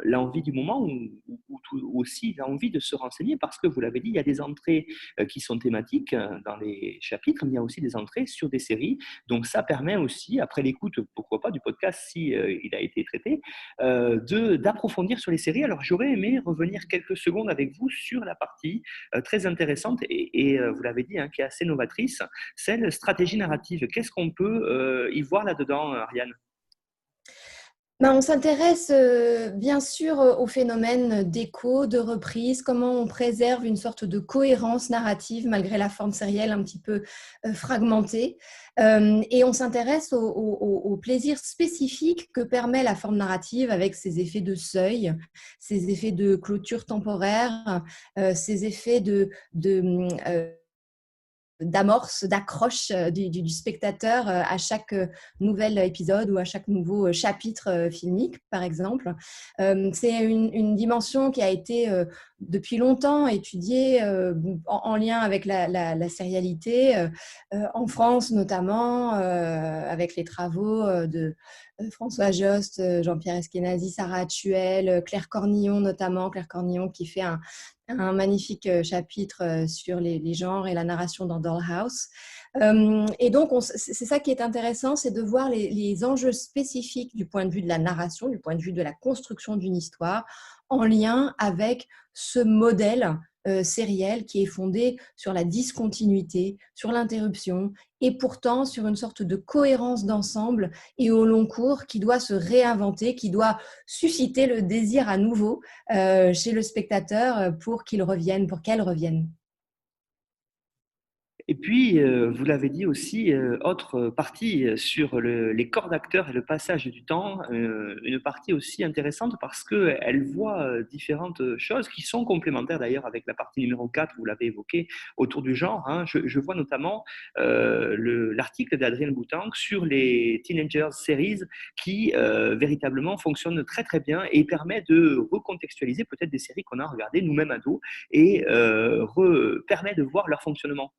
l'envie du moment ou aussi l'envie de se renseigner, parce que vous l'avez dit, il y a des entrées qui sont thématiques dans les chapitres, mais il y a aussi des entrées sur des séries. Donc, ça permet aussi, après l'écoute, pourquoi pas, du podcast si il a été traité, d'approfondir sur les séries. Alors, j'aurais aimé revenir quelques secondes avec vous sur la partie très intéressante et vous l'avez dit, qui est assez novatrice, celle stratégie narrative. Qu'est-ce qu'on peut y voir là-dedans, Ariane ? On s'intéresse bien sûr au phénomène d'écho, de reprise, comment on préserve une sorte de cohérence narrative malgré la forme sérielle un petit peu fragmentée. Et on s'intéresse au plaisir spécifique que permet la forme narrative avec ses effets de seuil, ses effets de clôture temporaire, ses effets d'amorce, d'accroche du spectateur à chaque nouvel épisode ou à chaque nouveau chapitre filmique, par exemple. C'est une dimension qui a été depuis longtemps étudiée en lien avec la sérialité, en France notamment, avec les travaux de François Jost, Jean-Pierre Eskenazi, Sarah Hatuel, Claire Cornillon notamment, Claire Cornillon qui fait un magnifique chapitre sur les genres et la narration dans Dollhouse. Et donc, c'est ça qui est intéressant, c'est de voir les enjeux spécifiques du point de vue de la narration, du point de vue de la construction d'une histoire, en lien avec ce modèle sériel qui est fondé sur la discontinuité, sur l'interruption et pourtant sur une sorte de cohérence d'ensemble et au long cours qui doit se réinventer, qui doit susciter le désir à nouveau chez le spectateur pour qu'il revienne, pour qu'elle revienne. Et puis, vous l'avez dit aussi, autre partie sur les corps d'acteurs et le passage du temps, une partie aussi intéressante parce qu'elle voit différentes choses qui sont complémentaires d'ailleurs avec la partie numéro 4, vous l'avez évoqué, autour du genre. Je vois notamment l'article d'Adrienne Boutang sur les Teenagers Series qui véritablement fonctionne très très bien et permet de recontextualiser peut-être des séries qu'on a regardées nous-mêmes ados et permet de voir leur fonctionnement.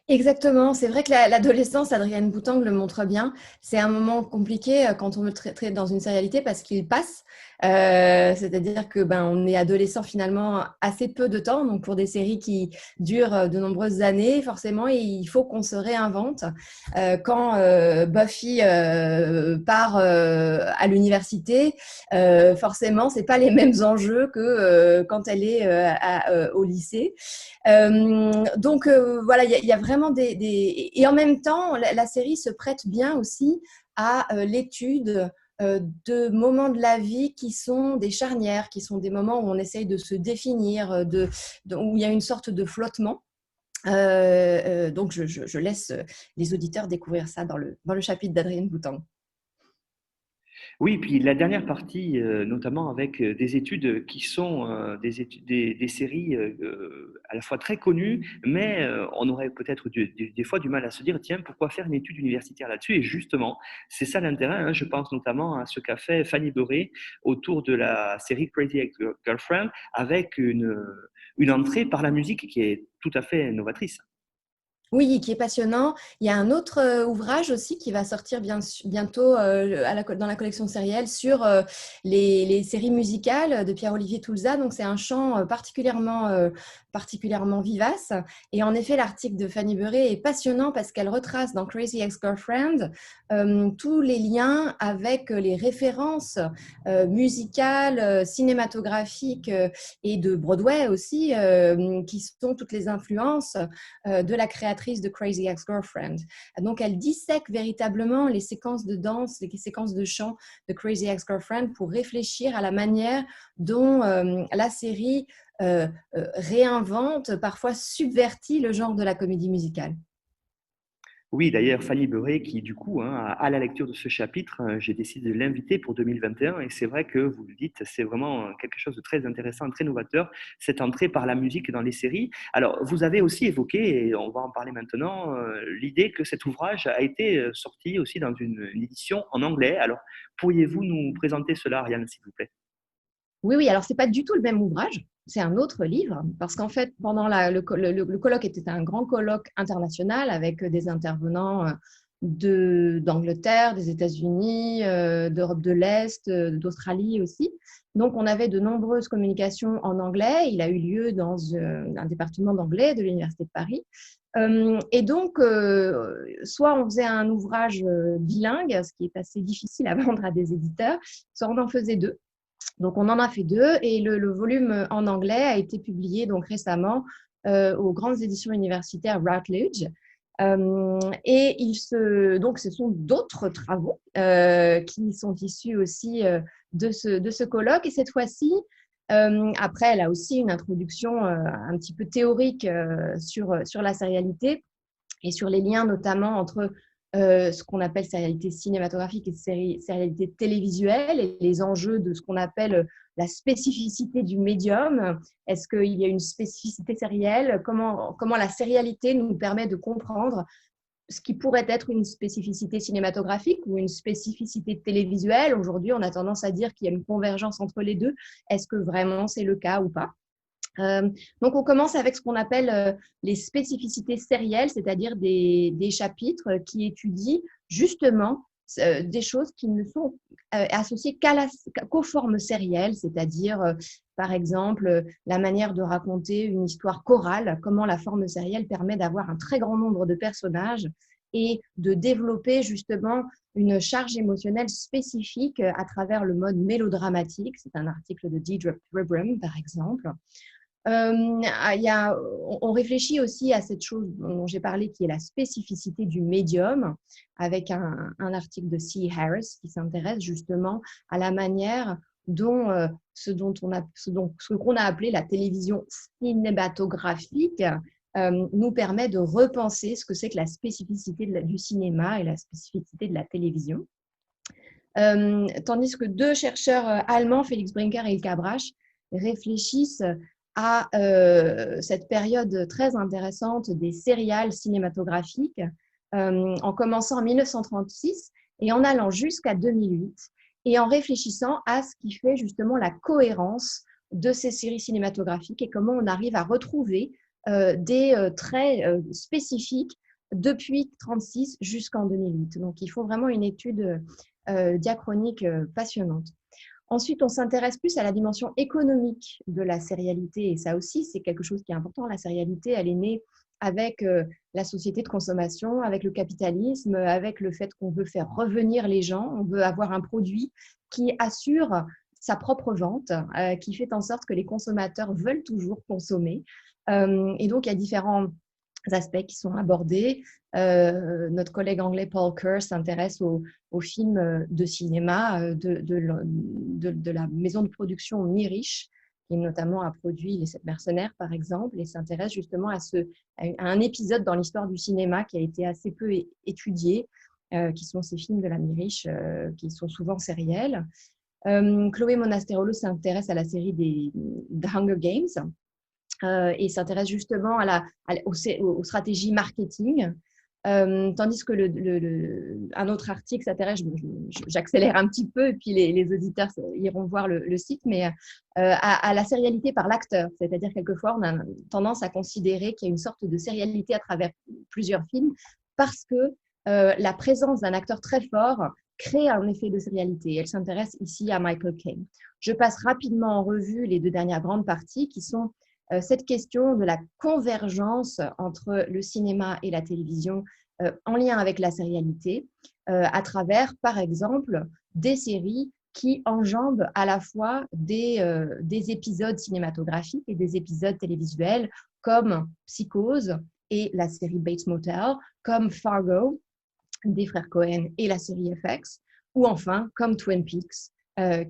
Exactement, c'est vrai que l'adolescence, Adrienne Boutang le montre bien, c'est un moment compliqué quand on veut traiter dans une sérialité parce qu'il passe, c'est-à-dire que on est adolescent finalement assez peu de temps, donc pour des séries qui durent de nombreuses années, forcément, il faut qu'on se réinvente. Quand Buffy part à l'université, forcément, c'est pas les mêmes enjeux que quand elle est au lycée. Donc voilà, il y a a vraiment Et en même temps, la série se prête bien aussi à l'étude de moments de la vie qui sont des charnières, qui sont des moments où on essaye de se définir, où il y a une sorte de flottement. Donc, je laisse les auditeurs découvrir ça dans le chapitre d'Adrienne Boutan. Oui, puis la dernière partie, notamment avec des études qui sont des séries à la fois très connues, mais on aurait peut-être des fois du mal à se dire, tiens, pourquoi faire une étude universitaire là-dessus? Et justement, c'est ça l'intérêt, hein. Je pense notamment à ce qu'a fait Fanny Beuret autour de la série Crazy Ex-Girlfriend, avec une entrée par la musique qui est tout à fait novatrice. Oui, qui est passionnant. Il y a un autre ouvrage aussi qui va sortir bientôt dans la collection sérielle sur les séries musicales de Pierre-Olivier Toulza. Donc, c'est un champ particulièrement vivace. Et en effet, l'article de Fanny Beuret est passionnant parce qu'elle retrace dans Crazy Ex-Girlfriend tous les liens avec les références musicales, cinématographiques et de Broadway aussi, qui sont toutes les influences de la créatrice de Crazy Ex-Girlfriend. Donc, elle dissèque véritablement les séquences de danse, les séquences de chant de Crazy Ex-Girlfriend pour réfléchir à la manière dont la série réinvente, parfois subvertit le genre de la comédie musicale. Oui, d'ailleurs, Fanny Beuret, qui du coup, hein, à la lecture de ce chapitre, j'ai décidé de l'inviter pour 2021. Et c'est vrai que vous le dites, c'est vraiment quelque chose de très intéressant, très novateur, cette entrée par la musique dans les séries. Alors, vous avez aussi évoqué, et on va en parler maintenant, l'idée que cet ouvrage a été sorti aussi dans une édition en anglais. Alors, pourriez-vous nous présenter cela, Ariane, s'il vous plaît? Oui, alors c'est pas du tout le même ouvrage, c'est un autre livre, parce qu'en fait, pendant le colloque était un grand colloque international avec des intervenants d'Angleterre, des États-Unis, d'Europe de l'Est, d'Australie aussi. Donc, on avait de nombreuses communications en anglais. Il a eu lieu dans un département d'anglais de l'Université de Paris. Et donc, soit on faisait un ouvrage bilingue, ce qui est assez difficile à vendre à des éditeurs, soit on en faisait deux. Donc, on en a fait deux et le volume en anglais a été publié donc récemment aux grandes éditions universitaires Routledge. Donc, ce sont d'autres travaux qui sont issus aussi de ce colloque. Et cette fois-ci, après, elle a aussi une introduction un petit peu théorique sur la sérialité et sur les liens notamment entre ce qu'on appelle sérialité cinématographique et sérialité télévisuelle et les enjeux de ce qu'on appelle la spécificité du médium. Est-ce qu'il y a une spécificité sérielle? Comment la sérialité nous permet de comprendre ce qui pourrait être une spécificité cinématographique ou une spécificité télévisuelle? Aujourd'hui, on a tendance à dire qu'il y a une convergence entre les deux. Est-ce que vraiment c'est le cas ou pas? Donc, on commence avec ce qu'on appelle les spécificités sérielles, c'est-à-dire des chapitres qui étudient justement des choses qui ne sont associées qu'aux formes sérielles, c'est-à-dire, par exemple, la manière de raconter une histoire chorale, comment la forme sérielle permet d'avoir un très grand nombre de personnages et de développer justement une charge émotionnelle spécifique à travers le mode mélodramatique. C'est un article de Deidre Pribram, par exemple. On réfléchit aussi à cette chose dont j'ai parlé, qui est la spécificité du médium, avec un article de C. Harris qui s'intéresse justement à la manière dont ce qu'on a appelé la télévision cinématographique nous permet de repenser ce que c'est que la spécificité du cinéma et la spécificité de la télévision. Tandis que deux chercheurs allemands, Felix Brinker et Ilka Brasch, réfléchissent à cette période très intéressante des sérials cinématographiques, en commençant en 1936 et en allant jusqu'à 2008, et en réfléchissant à ce qui fait justement la cohérence de ces séries cinématographiques et comment on arrive à retrouver des traits spécifiques depuis 1936 jusqu'en 2008. Donc, il faut vraiment une étude diachronique passionnante. Ensuite, on s'intéresse plus à la dimension économique de la sérialité. Et ça aussi, c'est quelque chose qui est important. La sérialité, elle est née avec la société de consommation, avec le capitalisme, avec le fait qu'on veut faire revenir les gens. On veut avoir un produit qui assure sa propre vente, qui fait en sorte que les consommateurs veulent toujours consommer. Et donc, il y a différents aspects qui sont abordés. Notre collègue anglais Paul Kerr s'intéresse aux films de cinéma de la maison de production Mirisch, qui notamment a produit Les Sept Mercenaires, par exemple, et s'intéresse justement à un épisode dans l'histoire du cinéma qui a été assez peu étudié, qui sont ces films de la Mirisch, qui sont souvent sériels. Chloé Monasterolo s'intéresse à la série des Hunger Games, et s'intéresse justement aux stratégies marketing, tandis que un autre article s'intéresse, j'accélère un petit peu, et puis les auditeurs iront voir le site, mais à la sérialité par l'acteur. C'est-à-dire, quelquefois, on a tendance à considérer qu'il y a une sorte de sérialité à travers plusieurs films, parce que la présence d'un acteur très fort crée un effet de sérialité. Elle s'intéresse ici à Michael Caine. Je passe rapidement en revue les 2 dernières grandes parties, qui sont cette question de la convergence entre le cinéma et la télévision en lien avec la sérialité, à travers, par exemple, des séries qui enjambent à la fois des épisodes cinématographiques et des épisodes télévisuels, comme Psychose et la série Bates Motel, comme Fargo des frères Cohen et la série FX, ou enfin comme Twin Peaks,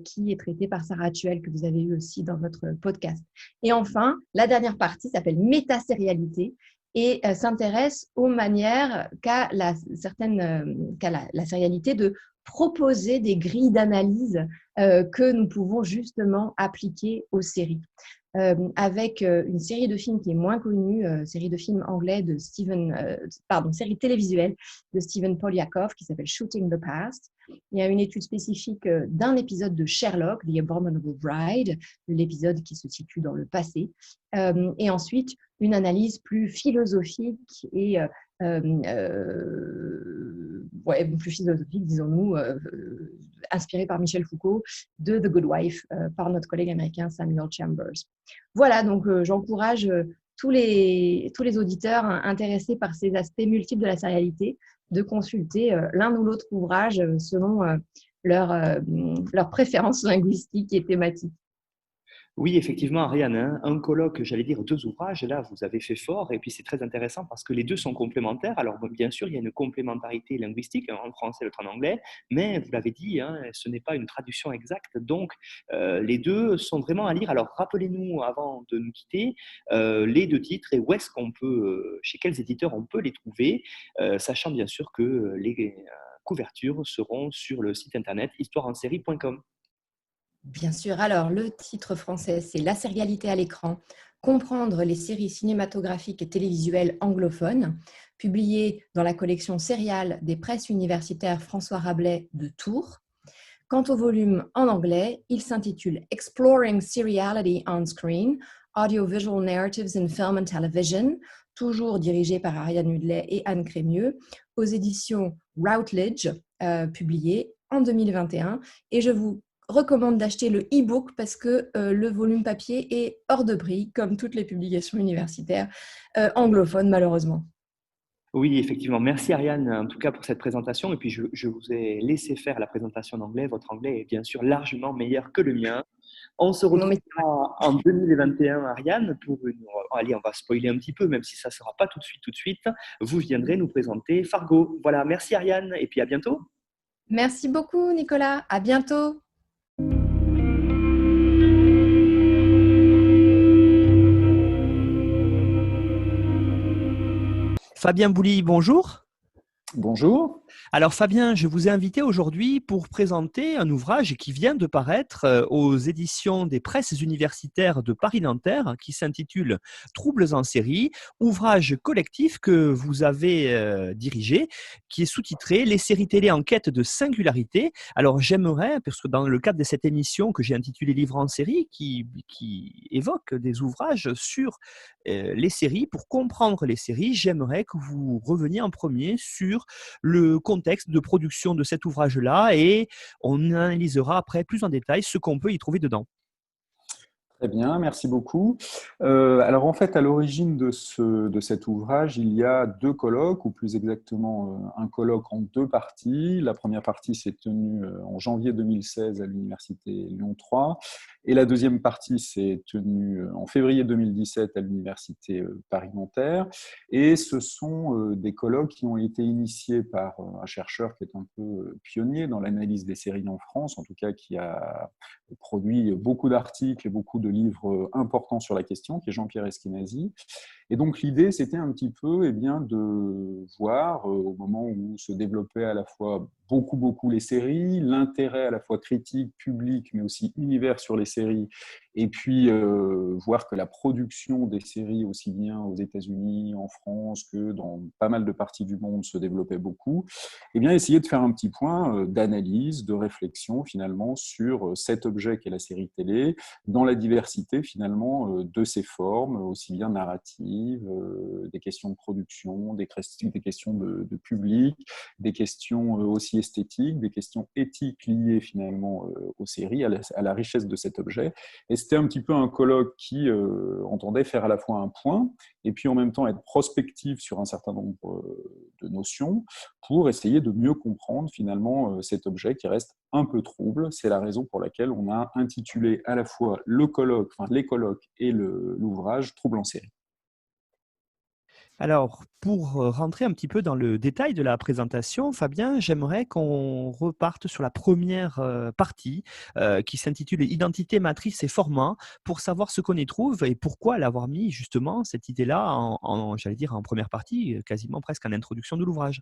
qui est traité par Sarah Tuel, que vous avez eu aussi dans votre podcast. Et enfin, la dernière partie s'appelle Métasérialité et s'intéresse aux manières qu'a la sérialité de proposer des grilles d'analyse que nous pouvons justement appliquer aux séries. Avec une série de films qui est moins connue, série de films anglais de série télévisuelle de Stephen Polyakov qui s'appelle Shooting the Past. Il y a une étude spécifique d'un épisode de Sherlock, The Abominable Bride, l'épisode qui se situe dans le passé. Et ensuite, une analyse plus philosophique et plus philosophique, disons-nous, inspirée par Michel Foucault, de The Good Wife, par notre collègue américain Samuel Chambers. Voilà, donc j'encourage tous les auditeurs intéressés par ces aspects multiples de la sérialité de consulter l'un ou l'autre ouvrage selon leurs préférences linguistiques et thématiques. Oui, effectivement, Ariane, hein, un colloque, j'allais dire 2 ouvrages, là, vous avez fait fort, et puis c'est très intéressant parce que les 2 sont complémentaires. Alors, bon, bien sûr, il y a une complémentarité linguistique, un en français, l'autre en anglais, mais vous l'avez dit, hein, ce n'est pas une traduction exacte, donc les 2 sont vraiment à lire. Alors, rappelez-nous, avant de nous quitter, les 2 titres et où est-ce qu'on peut, chez quels éditeurs on peut les trouver, sachant bien sûr que les couvertures seront sur le site internet histoireensérie.com. Bien sûr. Alors, le titre français, c'est La sérialité à l'écran, comprendre les séries cinématographiques et télévisuelles anglophones, publié dans la collection Serial des presses universitaires François Rabelais de Tours. Quant au volume en anglais, il s'intitule Exploring Seriality on Screen, Audiovisual Narratives in Film and Television, toujours dirigé par Ariane Hudley et Anne Crémieux, aux éditions Routledge, publié en 2021. Et je vous recommande d'acheter le e-book parce que le volume papier est hors de prix, comme toutes les publications universitaires anglophones, malheureusement. Oui, effectivement. Merci Ariane, en tout cas, pour cette présentation. Et puis, je vous ai laissé faire la présentation en anglais. Votre anglais est bien sûr largement meilleur que le mien. On se retrouve en 2021, Ariane, pour une… Allez, on va spoiler un petit peu, même si ça ne sera pas tout de suite. Vous viendrez nous présenter Fargo. Voilà, merci Ariane, et puis à bientôt. Merci beaucoup, Nicolas. À bientôt. Fabien Bouly, bonjour. Bonjour. Alors Fabien, je vous ai invité aujourd'hui pour présenter un ouvrage qui vient de paraître aux éditions des presses universitaires de Paris-Nanterre qui s'intitule « Troubles en série », ouvrage collectif que vous avez dirigé, qui est sous-titré « Les séries télé en quête de singularité ». Alors j'aimerais, parce que dans le cadre de cette émission que j'ai intitulée « Livres en série », qui évoque des ouvrages sur les séries, pour comprendre les séries, j'aimerais que vous reveniez en premier sur le contexte de production de cet ouvrage-là et on analysera après plus en détail ce qu'on peut y trouver dedans. Très bien, merci beaucoup. Alors en fait, à l'origine de cet ouvrage, il y a deux colloques, ou plus exactement un colloque en deux parties. La première partie s'est tenue en janvier 2016 à l'Université Lyon 3, et la deuxième partie s'est tenue en février 2017 à l'Université Paris-Nanterre. Et ce sont des colloques qui ont été initiés par un chercheur qui est un peu pionnier dans l'analyse des séries en France, en tout cas qui a produit beaucoup d'articles et beaucoup de livres importants sur la question, qui est Jean-Pierre Eskenazi. Et donc l'idée, c'était un petit peu de voir, au moment où se développaient à la fois beaucoup les séries, l'intérêt à la fois critique, public, mais aussi univers sur les séries, et puis voir que la production des séries, aussi bien aux États-Unis, en France, que dans pas mal de parties du monde, se développait beaucoup. Et bien essayer de faire un petit point d'analyse, de réflexion finalement sur cet objet qu'est la série télé, dans la diversité finalement de ses formes, aussi bien narratives, des questions de production, des questions de public, des questions aussi esthétiques, des questions éthiques liées finalement aux séries, à la richesse de cet objet. Et c'était un petit peu un colloque qui entendait faire à la fois un point et puis en même temps être prospectif sur un certain nombre de notions pour essayer de mieux comprendre finalement cet objet qui reste un peu trouble. C'est la raison pour laquelle on a intitulé à la fois le colloque, enfin les colloques et l'ouvrage Trouble en série. Alors, pour rentrer un petit peu dans le détail de la présentation, Fabien, j'aimerais qu'on reparte sur la première partie qui s'intitule Identité, matrice et format, pour savoir ce qu'on y trouve et pourquoi l'avoir mis justement cette idée-là j'allais dire, en première partie, quasiment presque en introduction de l'ouvrage.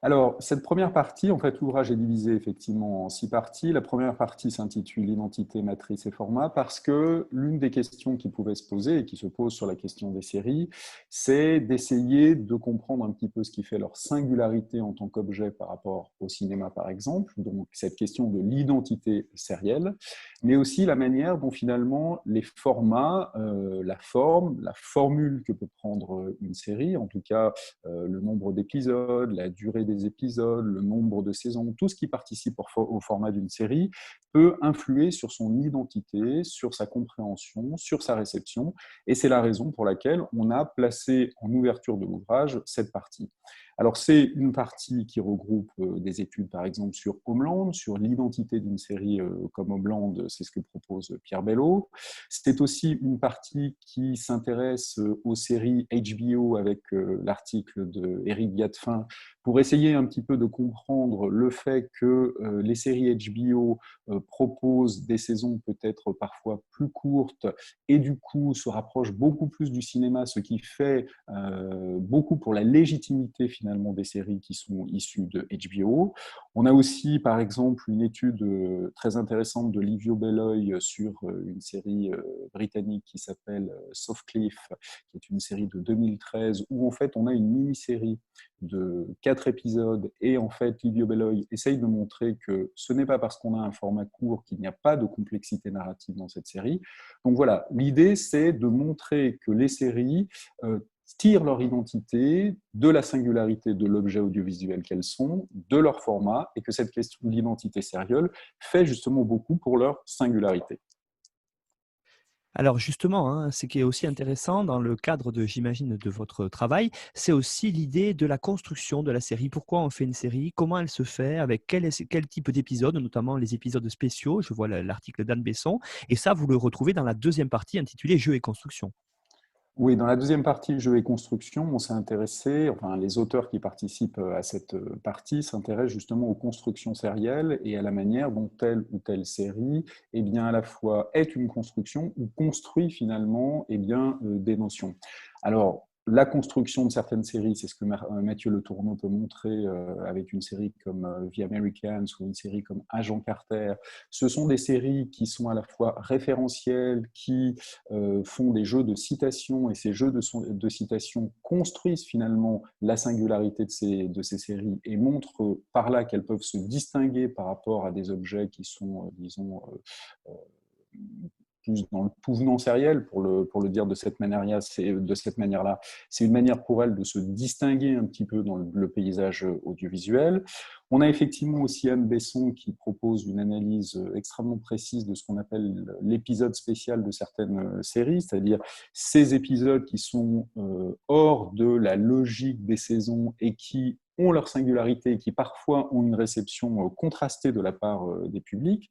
Alors, cette première partie, en fait, l'ouvrage est divisé effectivement en 6 parties. La première partie s'intitule Identité, matrice et format parce que l'une des questions qui pouvait se poser et qui se pose sur la question des séries, c'est d'essayer de comprendre un petit peu ce qui fait leur singularité en tant qu'objet par rapport au cinéma, par exemple. Donc, cette question de l'identité sérielle, mais aussi la manière dont finalement les formats, la forme, la formule que peut prendre une série, en tout cas le nombre d'épisodes, la durée des épisodes, le nombre de saisons, tout ce qui participe au format d'une série peut influer sur son identité, sur sa compréhension, sur sa réception. Et c'est la raison pour laquelle on a placé en ouverture de l'ouvrage cette partie. Alors, c'est une partie qui regroupe des études, par exemple, sur Homeland, sur l'identité d'une série comme Homeland, c'est ce que propose Pierre Bello. C'est aussi une partie qui s'intéresse aux séries HBO avec l'article d'Éric Gadefin pour essayer un petit peu de comprendre le fait que les séries HBO proposent des saisons peut-être parfois plus courtes et du coup se rapprochent beaucoup plus du cinéma, ce qui fait beaucoup pour la légitimité finalement des séries qui sont issues de HBO. On a aussi par exemple une étude très intéressante de Livio Belloy sur une série britannique qui s'appelle Softcliffe, qui est une série de 2013 où en fait on a une mini-série de 4 épisodes et en fait Livio Belloy essaye de montrer que ce n'est pas parce qu'on a un format court qu'il n'y a pas de complexité narrative dans cette série. Donc voilà, l'idée c'est de montrer que les séries tirent leur identité de la singularité de l'objet audiovisuel qu'elles sont, de leur format, et que cette question de l'identité sérielle fait justement beaucoup pour leur singularité. Alors justement, hein, ce qui est aussi intéressant dans le cadre j'imagine, de votre travail, c'est aussi l'idée de la construction de la série. Pourquoi on fait une série? Comment elle se fait? Avec quel type d'épisodes, notamment les épisodes spéciaux? Je vois l'article d'Anne Besson. Et ça, vous le retrouvez dans la deuxième partie intitulée Jeux et construction. Oui, dans la deuxième partie, jeux et construction, on s'est intéressé, enfin les auteurs qui participent à cette partie s'intéressent justement aux constructions sérielles et à la manière dont telle ou telle série, eh bien, à la fois est une construction ou construit finalement eh bien, des notions. Alors, la construction de certaines séries, c'est ce que Mathieu Le Tourneau peut montrer avec une série comme The Americans ou une série comme Agent Carter. Ce sont des séries qui sont à la fois référentielles, qui font des jeux de citation, et ces jeux de citation construisent finalement la singularité de ces séries et montrent par là qu'elles peuvent se distinguer par rapport à des objets qui sont, disons, plus dans le tout-venant sériel, pour le dire de cette manière-là. C'est une manière pour elle de se distinguer un petit peu dans le paysage audiovisuel. On a effectivement aussi Anne Besson qui propose une analyse extrêmement précise de ce qu'on appelle l'épisode spécial de certaines séries, c'est-à-dire ces épisodes qui sont hors de la logique des saisons et qui ont leur singularité et qui parfois ont une réception contrastée de la part des publics.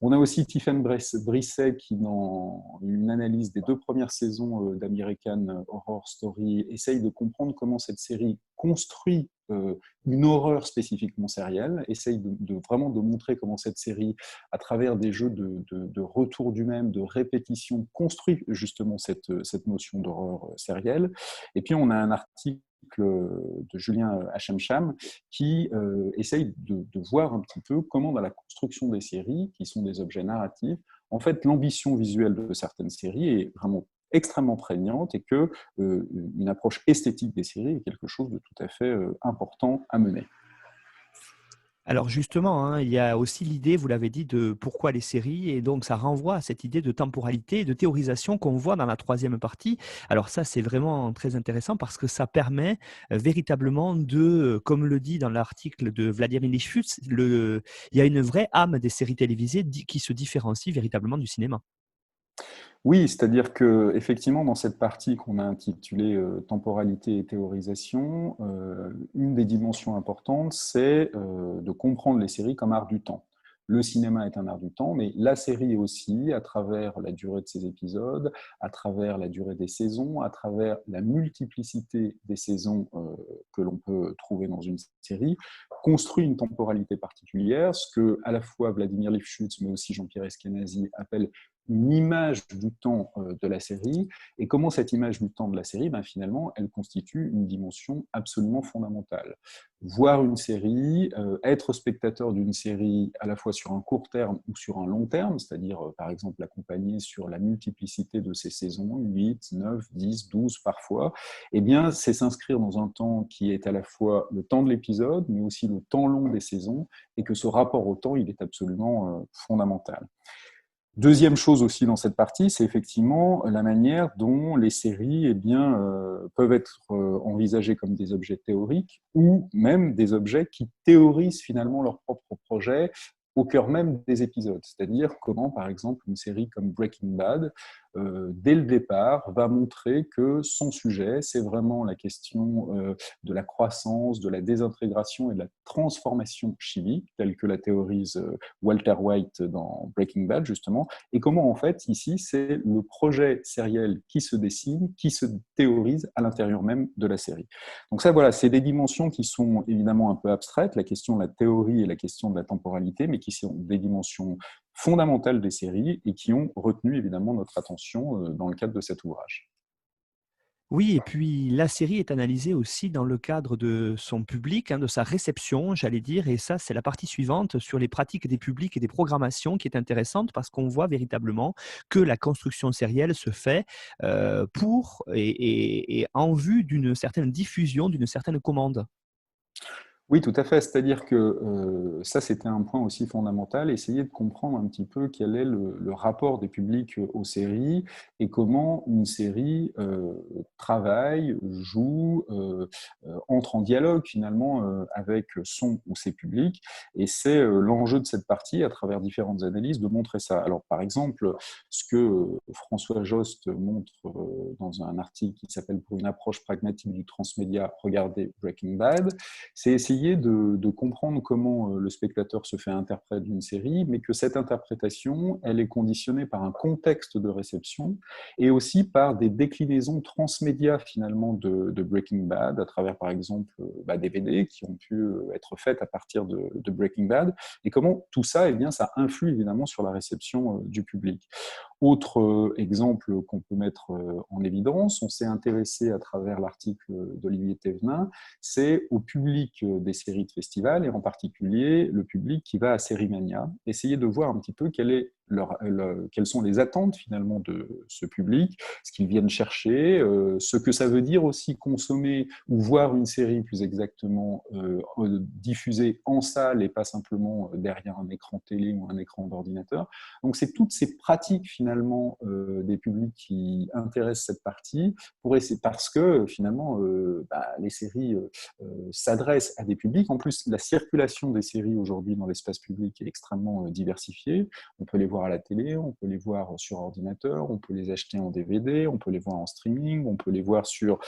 On a aussi Tiffen Brisset qui, dans une analyse des 2 premières saisons d'American Horror Story, essaye de comprendre comment cette série construit une horreur spécifiquement sérielle, essaye vraiment de montrer comment cette série, à travers des jeux de retour du même, de répétition, construit justement cette notion d'horreur sérielle. Et puis on a un article de Julien Hachemcham qui essaye de voir un petit peu comment dans la construction des séries, qui sont des objets narratifs, en fait l'ambition visuelle de certaines séries est vraiment extrêmement prégnante et que une approche esthétique des séries est quelque chose de tout à fait important à mener. Alors justement, hein, il y a aussi l'idée, vous l'avez dit, de pourquoi les séries, et donc ça renvoie à cette idée de temporalité et de théorisation qu'on voit dans la 3e partie. Alors ça, c'est vraiment très intéressant parce que ça permet véritablement de, comme le dit dans l'article de Vladimir Lifshitz, il y a une vraie âme des séries télévisées qui se différencie véritablement du cinéma. Oui, c'est-à-dire que effectivement, dans cette partie qu'on a intitulée temporalité et théorisation, une des dimensions importantes, c'est de comprendre les séries comme art du temps. Le cinéma est un art du temps, mais la série aussi, à travers la durée de ses épisodes, à travers la durée des saisons, à travers la multiplicité des saisons que l'on peut trouver dans une série, construit une temporalité particulière, ce que à la fois Vladimir Lifshitz, mais aussi Jean-Pierre Eskenazi appellent une image du temps de la série, et comment cette image du temps de la série, finalement, elle constitue une dimension absolument fondamentale. Voir une série, être spectateur d'une série à la fois sur un court terme ou sur un long terme, c'est-à-dire par exemple l'accompagner sur la multiplicité de ses saisons, 8, 9, 10, 12 parfois, eh bien c'est s'inscrire dans un temps qui est à la fois le temps de l'épisode, mais aussi le temps long des saisons, et que ce rapport au temps, il est absolument fondamental. Deuxième chose aussi dans cette partie, c'est effectivement la manière dont les séries peuvent être envisagées comme des objets théoriques ou même des objets qui théorisent finalement leur propre projet au cœur même des épisodes. C'est-à-dire comment, par exemple, une série comme Breaking Bad, dès le départ, va montrer que son sujet, c'est vraiment la question de la croissance, de la désintégration et de la transformation chimique, telle que la théorise Walter White dans Breaking Bad, justement, et comment, en fait, ici, c'est le projet sériel qui se dessine, qui se théorise à l'intérieur même de la série. Donc ça, voilà, c'est des dimensions qui sont évidemment un peu abstraites, la question de la théorie et la question de la temporalité, mais qui sont des dimensions fondamentales des séries et qui ont retenu évidemment notre attention dans le cadre de cet ouvrage. Oui, et puis la série est analysée aussi dans le cadre de son public, hein, de sa réception, j'allais dire, et ça, c'est la partie suivante sur les pratiques des publics et des programmations qui est intéressante parce qu'on voit véritablement que la construction sérielle se fait pour et en vue d'une certaine diffusion, d'une certaine commande. Oui, tout à fait. C'est-à-dire que ça, c'était un point aussi fondamental, essayer de comprendre un petit peu quel est le rapport des publics aux séries et comment une série travaille, joue, entre en dialogue finalement avec son ou ses publics. Et c'est l'enjeu de cette partie, à travers différentes analyses, de montrer ça. Alors, par exemple, ce que François Jost montre dans un article qui s'appelle « Pour une approche pragmatique du transmédia, regardez Breaking Bad », c'est essayer de comprendre comment le spectateur se fait interprète d'une série, mais que cette interprétation, elle est conditionnée par un contexte de réception et aussi par des déclinaisons transmédia finalement de Breaking Bad, à travers par exemple des DVD qui ont pu être faites à partir de Breaking Bad, et comment tout ça, ça influe évidemment sur la réception du public. Autre exemple qu'on peut mettre en évidence, on s'est intéressé à travers l'article d'Olivier Thévenin, c'est au public des séries de festival et en particulier le public qui va à Sérimania, essayer de voir un petit peu quelle est quelles sont les attentes finalement de ce public, ce qu'ils viennent chercher, ce que ça veut dire aussi consommer ou voir une série plus exactement diffusée en salle et pas simplement derrière un écran télé ou un écran d'ordinateur. Donc c'est toutes ces pratiques finalement des publics qui intéressent cette partie parce que finalement les séries s'adressent à des publics. En plus, la circulation des séries aujourd'hui dans l'espace public est extrêmement diversifiée. On peut les voir à la télé, on peut les voir sur ordinateur, on peut les acheter en DVD, on peut les voir en streaming, on peut les voir sur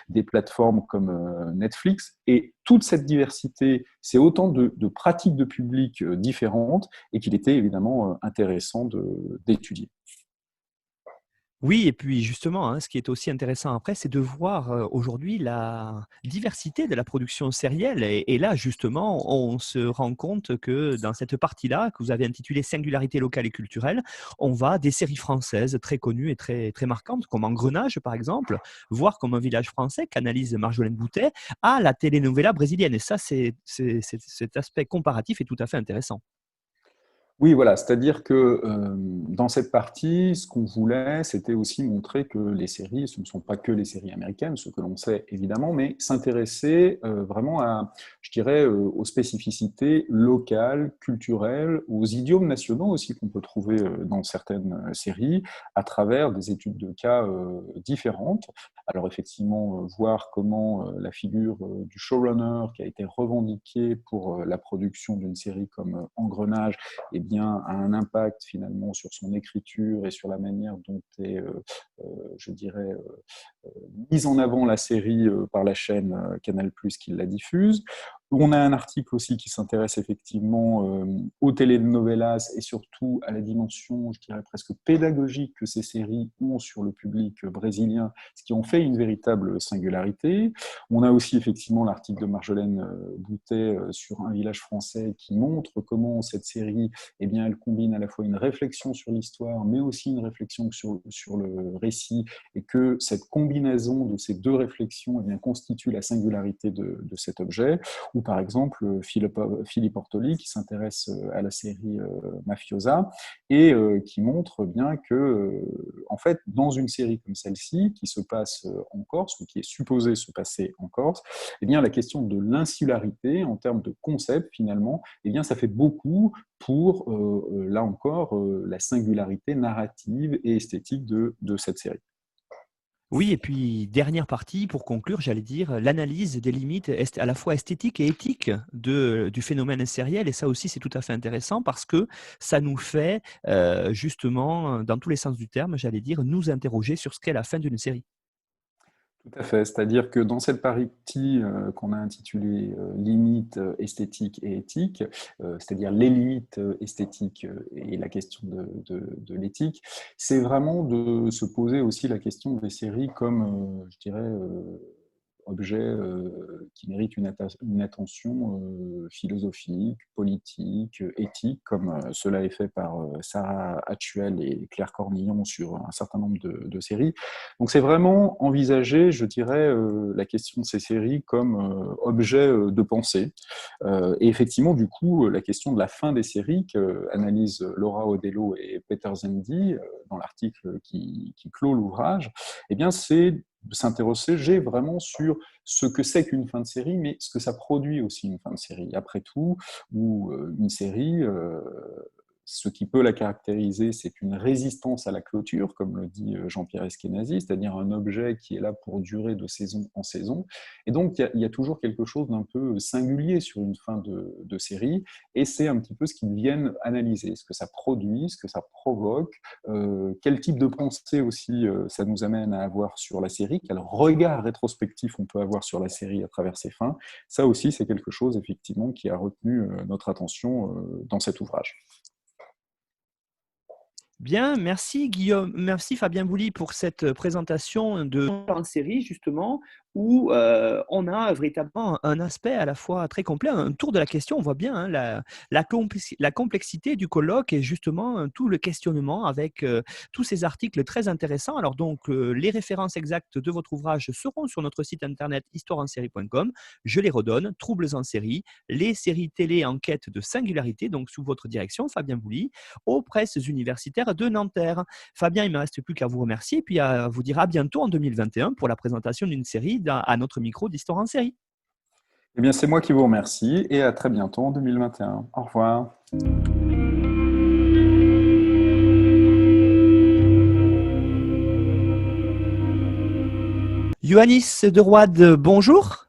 des plateformes comme Netflix. Et toute cette diversité, c'est autant de pratiques de public différentes et qu'il était évidemment intéressant d'étudier. Oui, et puis justement, ce qui est aussi intéressant après, c'est de voir aujourd'hui la diversité de la production sérielle. Et là, justement, on se rend compte que dans cette partie-là, que vous avez intitulée Singularité locale et culturelle, on va des séries françaises très connues et très, très marquantes, comme Engrenage, par exemple, voire comme Un village français, qu'analyse Marjolaine Boutet, à la telenovela brésilienne. Et ça, cet aspect comparatif est tout à fait intéressant. Oui, voilà, c'est-à-dire que dans cette partie, ce qu'on voulait, c'était aussi montrer que les séries, ce ne sont pas que les séries américaines, ce que l'on sait évidemment, mais s'intéresser vraiment à, je dirais, aux spécificités locales, culturelles, aux idiomes nationaux aussi qu'on peut trouver dans certaines séries, à travers des études de cas différentes. Alors effectivement, voir comment la figure du showrunner qui a été revendiquée pour la production d'une série comme Engrenage, eh bien, a un impact finalement sur son écriture et sur la manière dont est, je dirais, mise en avant la série par la chaîne Canal+, qui la diffuse. On a un article aussi qui s'intéresse effectivement aux telenovelas et surtout à la dimension, je dirais, presque pédagogique que ces séries ont sur le public brésilien, ce qui en fait une véritable singularité. On a aussi effectivement l'article de Marjolaine Boutet sur Un village français qui montre comment cette série, eh bien, elle combine à la fois une réflexion sur l'histoire, mais aussi une réflexion sur le récit, et que cette combinaison de ces deux réflexions, eh bien, constitue la singularité de cet objet. Ou par exemple Philippe Ortoli qui s'intéresse à la série Mafiosa et qui montre bien que, en fait, dans une série comme celle-ci, qui se passe en Corse, ou qui est supposée se passer en Corse, eh bien, la question de l'insularité, en termes de concept, finalement, eh bien, ça fait beaucoup pour, là encore, la singularité narrative et esthétique de cette série. Oui, et puis dernière partie, pour conclure, j'allais dire l'analyse des limites à la fois esthétiques et éthiques du phénomène sériel. Et ça aussi, c'est tout à fait intéressant parce que ça nous fait justement, dans tous les sens du terme, j'allais dire, nous interroger sur ce qu'est la fin d'une série. Tout à fait, c'est-à-dire que dans cette partie qu'on a intitulée limites esthétiques et éthiques, c'est-à-dire les limites esthétiques et la question de l'éthique, c'est vraiment de se poser aussi la question des séries comme, je dirais, objet qui mérite une attention philosophique, politique, éthique, comme cela est fait par Sarah Hatchuel et Claire Cornillon sur un certain nombre de séries. Donc c'est vraiment envisager, je dirais, la question de ces séries comme objet de pensée. Et effectivement, du coup, la question de la fin des séries qu'analysent Laura Odello et Peter Zendi dans l'article qui clôt l'ouvrage, eh bien c'est de s'interroger vraiment sur ce que c'est qu'une fin de série, mais ce que ça produit aussi une fin de série. Après tout, où une série, ce qui peut la caractériser, c'est une résistance à la clôture, comme le dit Jean-Pierre Eskenazi, c'est-à-dire un objet qui est là pour durer de saison en saison. Et donc, il y a toujours quelque chose d'un peu singulier sur une fin de série, et c'est un petit peu ce qu'ils viennent analyser, ce que ça produit, ce que ça provoque, quel type de pensée aussi ça nous amène à avoir sur la série, quel regard rétrospectif on peut avoir sur la série à travers ses fins. Ça aussi, c'est quelque chose, effectivement, qui a retenu notre attention dans cet ouvrage. Bien, merci Guillaume, merci Fabien Bouli pour cette présentation de... En série, justement, où on a véritablement Un aspect à la fois très complet, un tour de la question. On voit bien hein, la complexité du colloque et justement tout le questionnement avec tous ces articles très intéressants. Alors donc, les références exactes de votre ouvrage seront sur notre site internet histoireensérie.com. Je les redonne, Troubles en série, les séries télé en quête de singularité, donc sous votre direction, Fabien Bouly, aux presses universitaires de Nanterre. Fabien, il ne me reste plus qu'à vous remercier et puis à vous dire à bientôt en 2021 pour la présentation d'une série à notre micro d'Histoire en série. Eh bien, c'est moi qui vous remercie et à très bientôt en 2021. Au revoir. Ioannis de Roide, bonjour.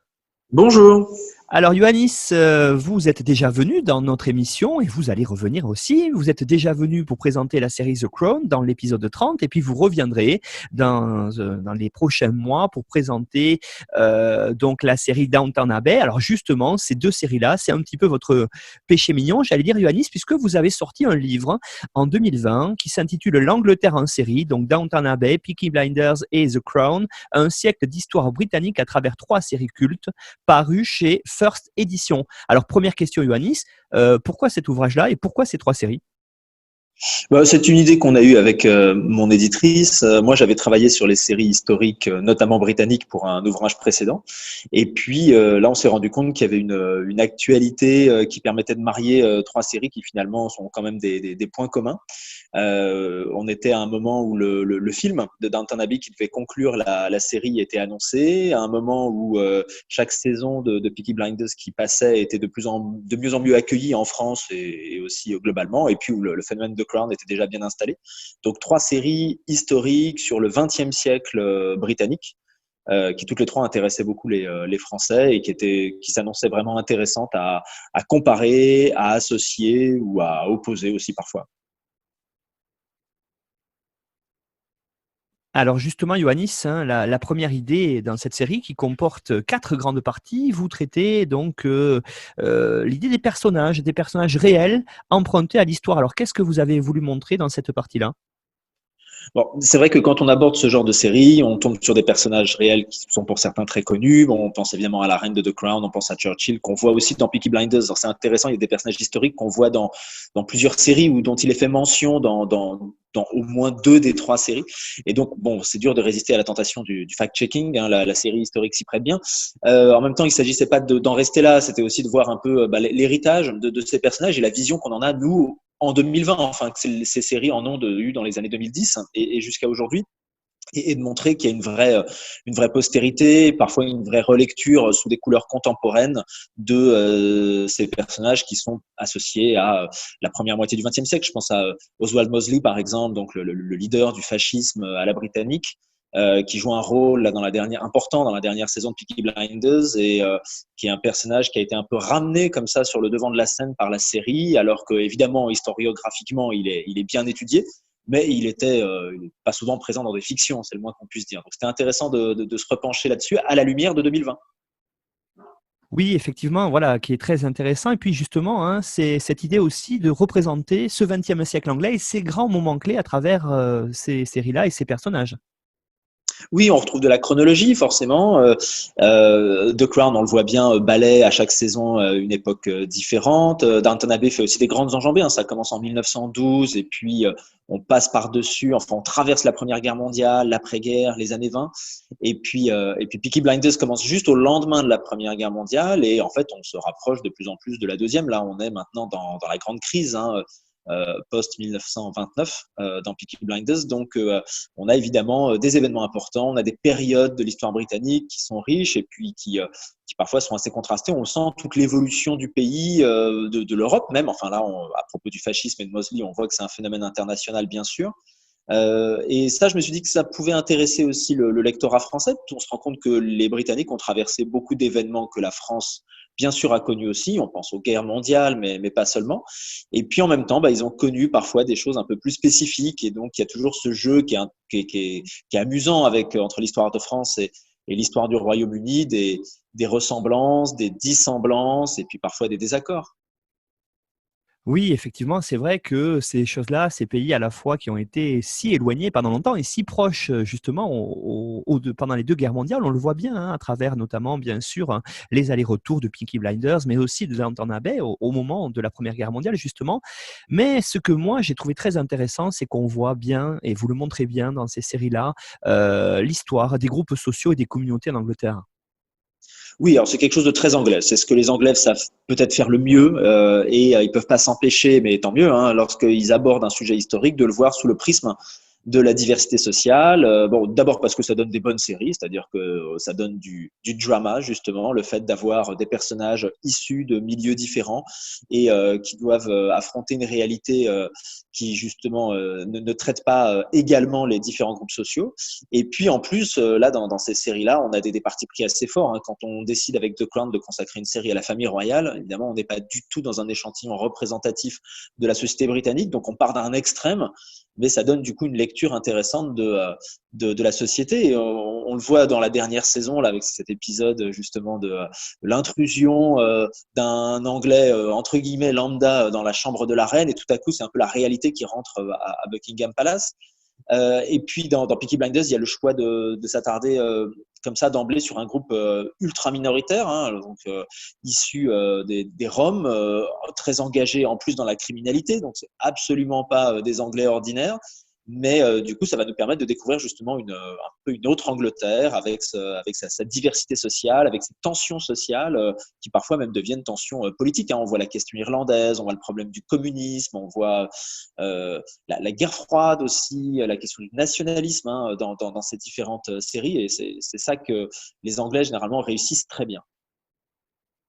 Bonjour. Alors Ioannis, vous êtes déjà venu dans notre émission et vous allez revenir aussi. Vous êtes déjà venu pour présenter la série The Crown dans l'épisode 30 et puis vous reviendrez dans les prochains mois pour présenter donc la série Downton Abbey. Alors justement, ces deux séries-là, c'est un petit peu votre péché mignon, j'allais dire Ioannis, puisque vous avez sorti un livre en 2020 qui s'intitule L'Angleterre en série, donc Downton Abbey, Peaky Blinders et The Crown, un siècle d'histoire britannique à travers 3 séries cultes parues chez First Edition. Alors, première question, Ioannis, pourquoi cet ouvrage-là et pourquoi ces 3 séries? C'est une idée qu'on a eue avec mon éditrice. Moi, j'avais travaillé sur les séries historiques, notamment britanniques, pour un ouvrage précédent. Et puis là, on s'est rendu compte qu'il y avait une actualité qui permettait de marier 3 séries qui finalement sont quand même des points communs. On était à un moment où le film de Downton Abbey qui devait conclure la série était annoncé, à un moment où chaque saison de Peaky Blinders qui passait était de mieux en mieux accueillie en France et aussi globalement, et puis où le phénomène de Crown était déjà bien installé. Donc 3 séries historiques sur le XXe siècle britannique, qui toutes les 3 intéressaient beaucoup les Français et qui s'annonçaient vraiment intéressantes à comparer, à associer ou à opposer aussi parfois. Alors justement, Ioannis, hein, la première idée dans cette série qui comporte 4 grandes parties, vous traitez donc l'idée des personnages réels empruntés à l'histoire. Alors qu'est-ce que vous avez voulu montrer dans cette partie-là? Bon, c'est vrai que quand on aborde ce genre de série, on tombe sur des personnages réels qui sont pour certains très connus. Bon, on pense évidemment à la reine de The Crown, on pense à Churchill, qu'on voit aussi dans Peaky Blinders. Alors, c'est intéressant, il y a des personnages historiques qu'on voit dans plusieurs séries ou dont il est fait mention dans au moins 2 des 3 séries. Et donc, bon, c'est dur de résister à la tentation du fact-checking. Hein, la série historique s'y prête bien. En même temps, il ne s'agissait pas d'en rester là. C'était aussi de voir un peu l'héritage de ces personnages et la vision qu'on en a, nous, en 2020, enfin, que ces séries en ont eu dans les années 2010 et jusqu'à aujourd'hui. Et de montrer qu'il y a une vraie postérité, parfois une vraie relecture sous des couleurs contemporaines de ces personnages qui sont associés à la première moitié du XXe siècle. Je pense à Oswald Mosley, par exemple, donc le leader du fascisme à la britannique, qui joue un rôle là, important dans la dernière saison de Peaky Blinders et qui est un personnage qui a été un peu ramené comme ça sur le devant de la scène par la série, alors que évidemment historiographiquement il est bien étudié. Mais il était pas souvent présent dans des fictions, c'est le moins qu'on puisse dire. Donc c'était intéressant de se repencher là-dessus à la lumière de 2020. Oui, effectivement, voilà, qui est très intéressant. Et puis justement, hein, c'est cette idée aussi de représenter ce XXe siècle anglais et ces grands moments clés à travers ces séries-là et ces personnages. Oui, on retrouve de la chronologie, forcément. The Crown, on le voit bien, balaie à chaque saison une époque différente. Downton Abbey fait aussi des grandes enjambées. Hein. Ça commence en 1912 et puis on passe par-dessus, enfin, on traverse la Première Guerre mondiale, l'après-guerre, les années 20. Et puis Peaky Blinders commence juste au lendemain de la Première Guerre mondiale et en fait, on se rapproche de plus en plus de la deuxième. Là, on est maintenant dans la grande crise, hein, post-1929 dans Peaky Blinders. Donc, on a évidemment des événements importants, on a des périodes de l'histoire britannique qui sont riches et puis qui parfois sont assez contrastées. On sent toute l'évolution du pays, de l'Europe même. Enfin là, à propos du fascisme et de Mosley, on voit que c'est un phénomène international, bien sûr. Et ça, je me suis dit que ça pouvait intéresser aussi le lectorat français. On se rend compte que les Britanniques ont traversé beaucoup d'événements que la France, bien sûr, a connus aussi. On pense aux guerres mondiales, mais pas seulement. Et puis, en même temps, ils ont connu parfois des choses un peu plus spécifiques. Et donc, il y a toujours ce jeu qui est amusant entre l'histoire de France et l'histoire du Royaume-Uni, des ressemblances, des dissemblances et puis parfois des désaccords. Oui, effectivement, c'est vrai que ces choses-là, ces pays à la fois qui ont été si éloignés pendant longtemps et si proches justement pendant les deux guerres mondiales, on le voit bien à travers notamment, bien sûr, les allers-retours de Peaky Blinders, mais aussi de Downton Abbey au moment de la Première Guerre mondiale, justement. Mais ce que moi, j'ai trouvé très intéressant, c'est qu'on voit bien, et vous le montrez bien dans ces séries-là, l'histoire des groupes sociaux et des communautés en Angleterre. Oui, alors c'est quelque chose de très anglais. C'est ce que les Anglais savent peut-être faire le mieux ils peuvent pas s'empêcher, mais tant mieux, hein, lorsqu'ils abordent un sujet historique, de le voir sous le prisme de la diversité sociale. Bon, d'abord parce que ça donne des bonnes séries, c'est-à-dire que ça donne du drama, justement, le fait d'avoir des personnages issus de milieux différents qui doivent affronter une réalité qui, justement, ne traite pas également les différents groupes sociaux. Et puis, en plus, là, dans ces séries-là, on a des partis pris assez forts. Hein. Quand on décide avec The Crown de consacrer une série à la famille royale, évidemment, on n'est pas du tout dans un échantillon représentatif de la société britannique, donc on part d'un extrême, mais ça donne du coup une lecture intéressante de la société. Et on le voit dans la dernière saison, là, avec cet épisode justement de l'intrusion d'un Anglais, entre guillemets, lambda dans la chambre de la reine, et tout à coup, c'est un peu la réalité qui rentre à Buckingham Palace. Et puis dans Peaky Blinders, il y a le choix de s'attarder comme ça d'emblée sur un groupe ultra minoritaire, hein, donc issu des Roms, très engagés en plus dans la criminalité, donc c'est absolument pas des Anglais ordinaires. Mais du coup, ça va nous permettre de découvrir justement un peu une autre Angleterre avec sa diversité sociale, avec ses tensions sociales qui parfois même deviennent tensions politiques. Hein. On voit la question irlandaise, on voit le problème du communisme, on voit la guerre froide aussi, la question du nationalisme hein, dans ces différentes séries. Et c'est ça que les Anglais généralement réussissent très bien.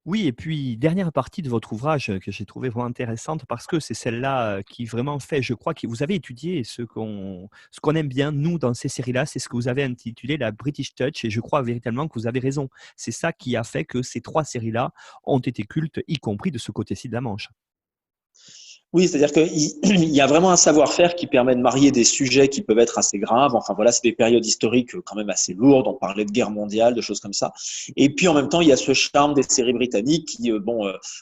Oui, et puis dernière partie de votre ouvrage que j'ai trouvé vraiment intéressante parce que c'est celle-là qui vraiment fait, je crois, que vous avez étudié ce qu'on aime bien, nous, dans ces séries-là, c'est ce que vous avez intitulé la British Touch, et je crois véritablement que vous avez raison. C'est ça qui a fait que ces trois séries-là ont été cultes, y compris de ce côté-ci de la Manche. Oui, c'est-à-dire qu'il y a vraiment un savoir-faire qui permet de marier des sujets qui peuvent être assez graves. Enfin voilà, c'est des périodes historiques quand même assez lourdes. On parlait de guerre mondiale, de choses comme ça. Et puis en même temps, il y a ce charme des séries britanniques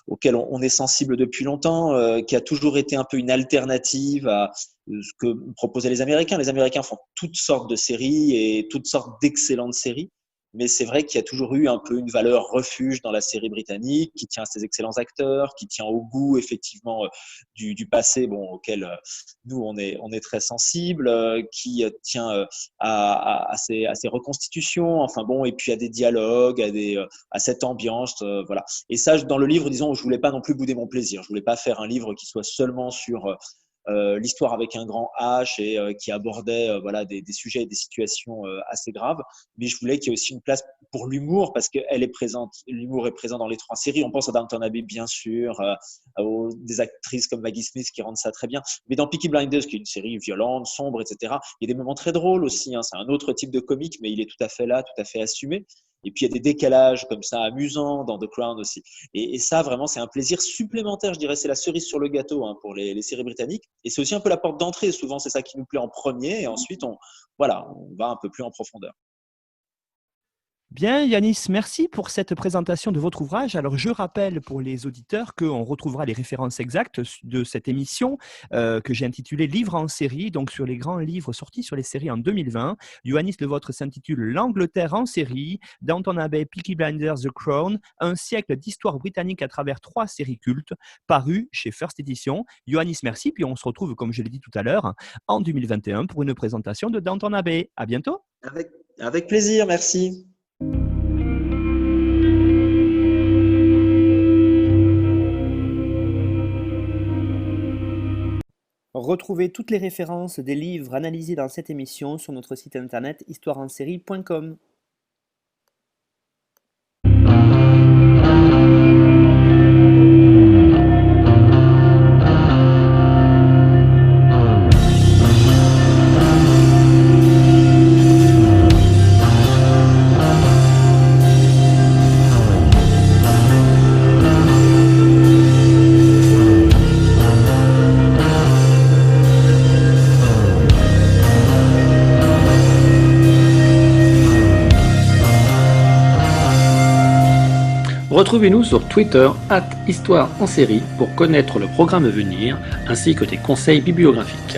auquel on est sensible depuis longtemps, qui a toujours été un peu une alternative à ce que proposaient les Américains. Les Américains font toutes sortes de séries et toutes sortes d'excellentes séries. Mais c'est vrai qu'il y a toujours eu un peu une valeur refuge dans la série britannique, qui tient à ses excellents acteurs, qui tient au goût effectivement du passé, auquel nous on est très sensibles, qui tient à ses reconstitutions, et puis à des dialogues, à cette ambiance, voilà. Et ça, dans le livre, disons, je voulais pas non plus bouder mon plaisir. Je voulais pas faire un livre qui soit seulement sur l'histoire avec un grand H et qui abordait des sujets et des situations assez graves, mais je voulais qu'il y ait aussi une place pour l'humour parce qu'elle est présente, l'humour est présent dans les trois séries. On pense à Downton Abbey bien sûr, des actrices comme Maggie Smith qui rendent ça très bien, mais dans Peaky Blinders qui est une série violente, sombre, etc., il y a des moments très drôles aussi, hein. C'est un autre type de comique, mais il est tout à fait là, tout à fait assumé. Et puis, il y a des décalages comme ça amusants dans The Crown aussi. Et ça, vraiment, c'est un plaisir supplémentaire, je dirais. C'est la cerise sur le gâteau hein, pour les séries britanniques. Et c'est aussi un peu la porte d'entrée. Souvent, c'est ça qui nous plaît en premier. Et ensuite, on va un peu plus en profondeur. Bien, Yanis, merci pour cette présentation de votre ouvrage. Alors, je rappelle pour les auditeurs qu'on retrouvera les références exactes de cette émission que j'ai intitulée Livres en série, donc sur les grands livres sortis sur les séries en 2020. Yanis, le vôtre s'intitule L'Angleterre en série, Downton Abbey, Peaky Blinders, The Crown, un siècle d'histoire britannique à travers trois séries cultes, parues chez First Edition. Yanis, merci. Puis on se retrouve, comme je l'ai dit tout à l'heure, en 2021 pour une présentation de Downton Abbey. À bientôt. Avec plaisir, merci. Retrouvez toutes les références des livres analysés dans cette émission sur notre site internet histoireensérie.com. Retrouvez-nous sur Twitter @Histoire en série pour connaître le programme à venir ainsi que des conseils bibliographiques.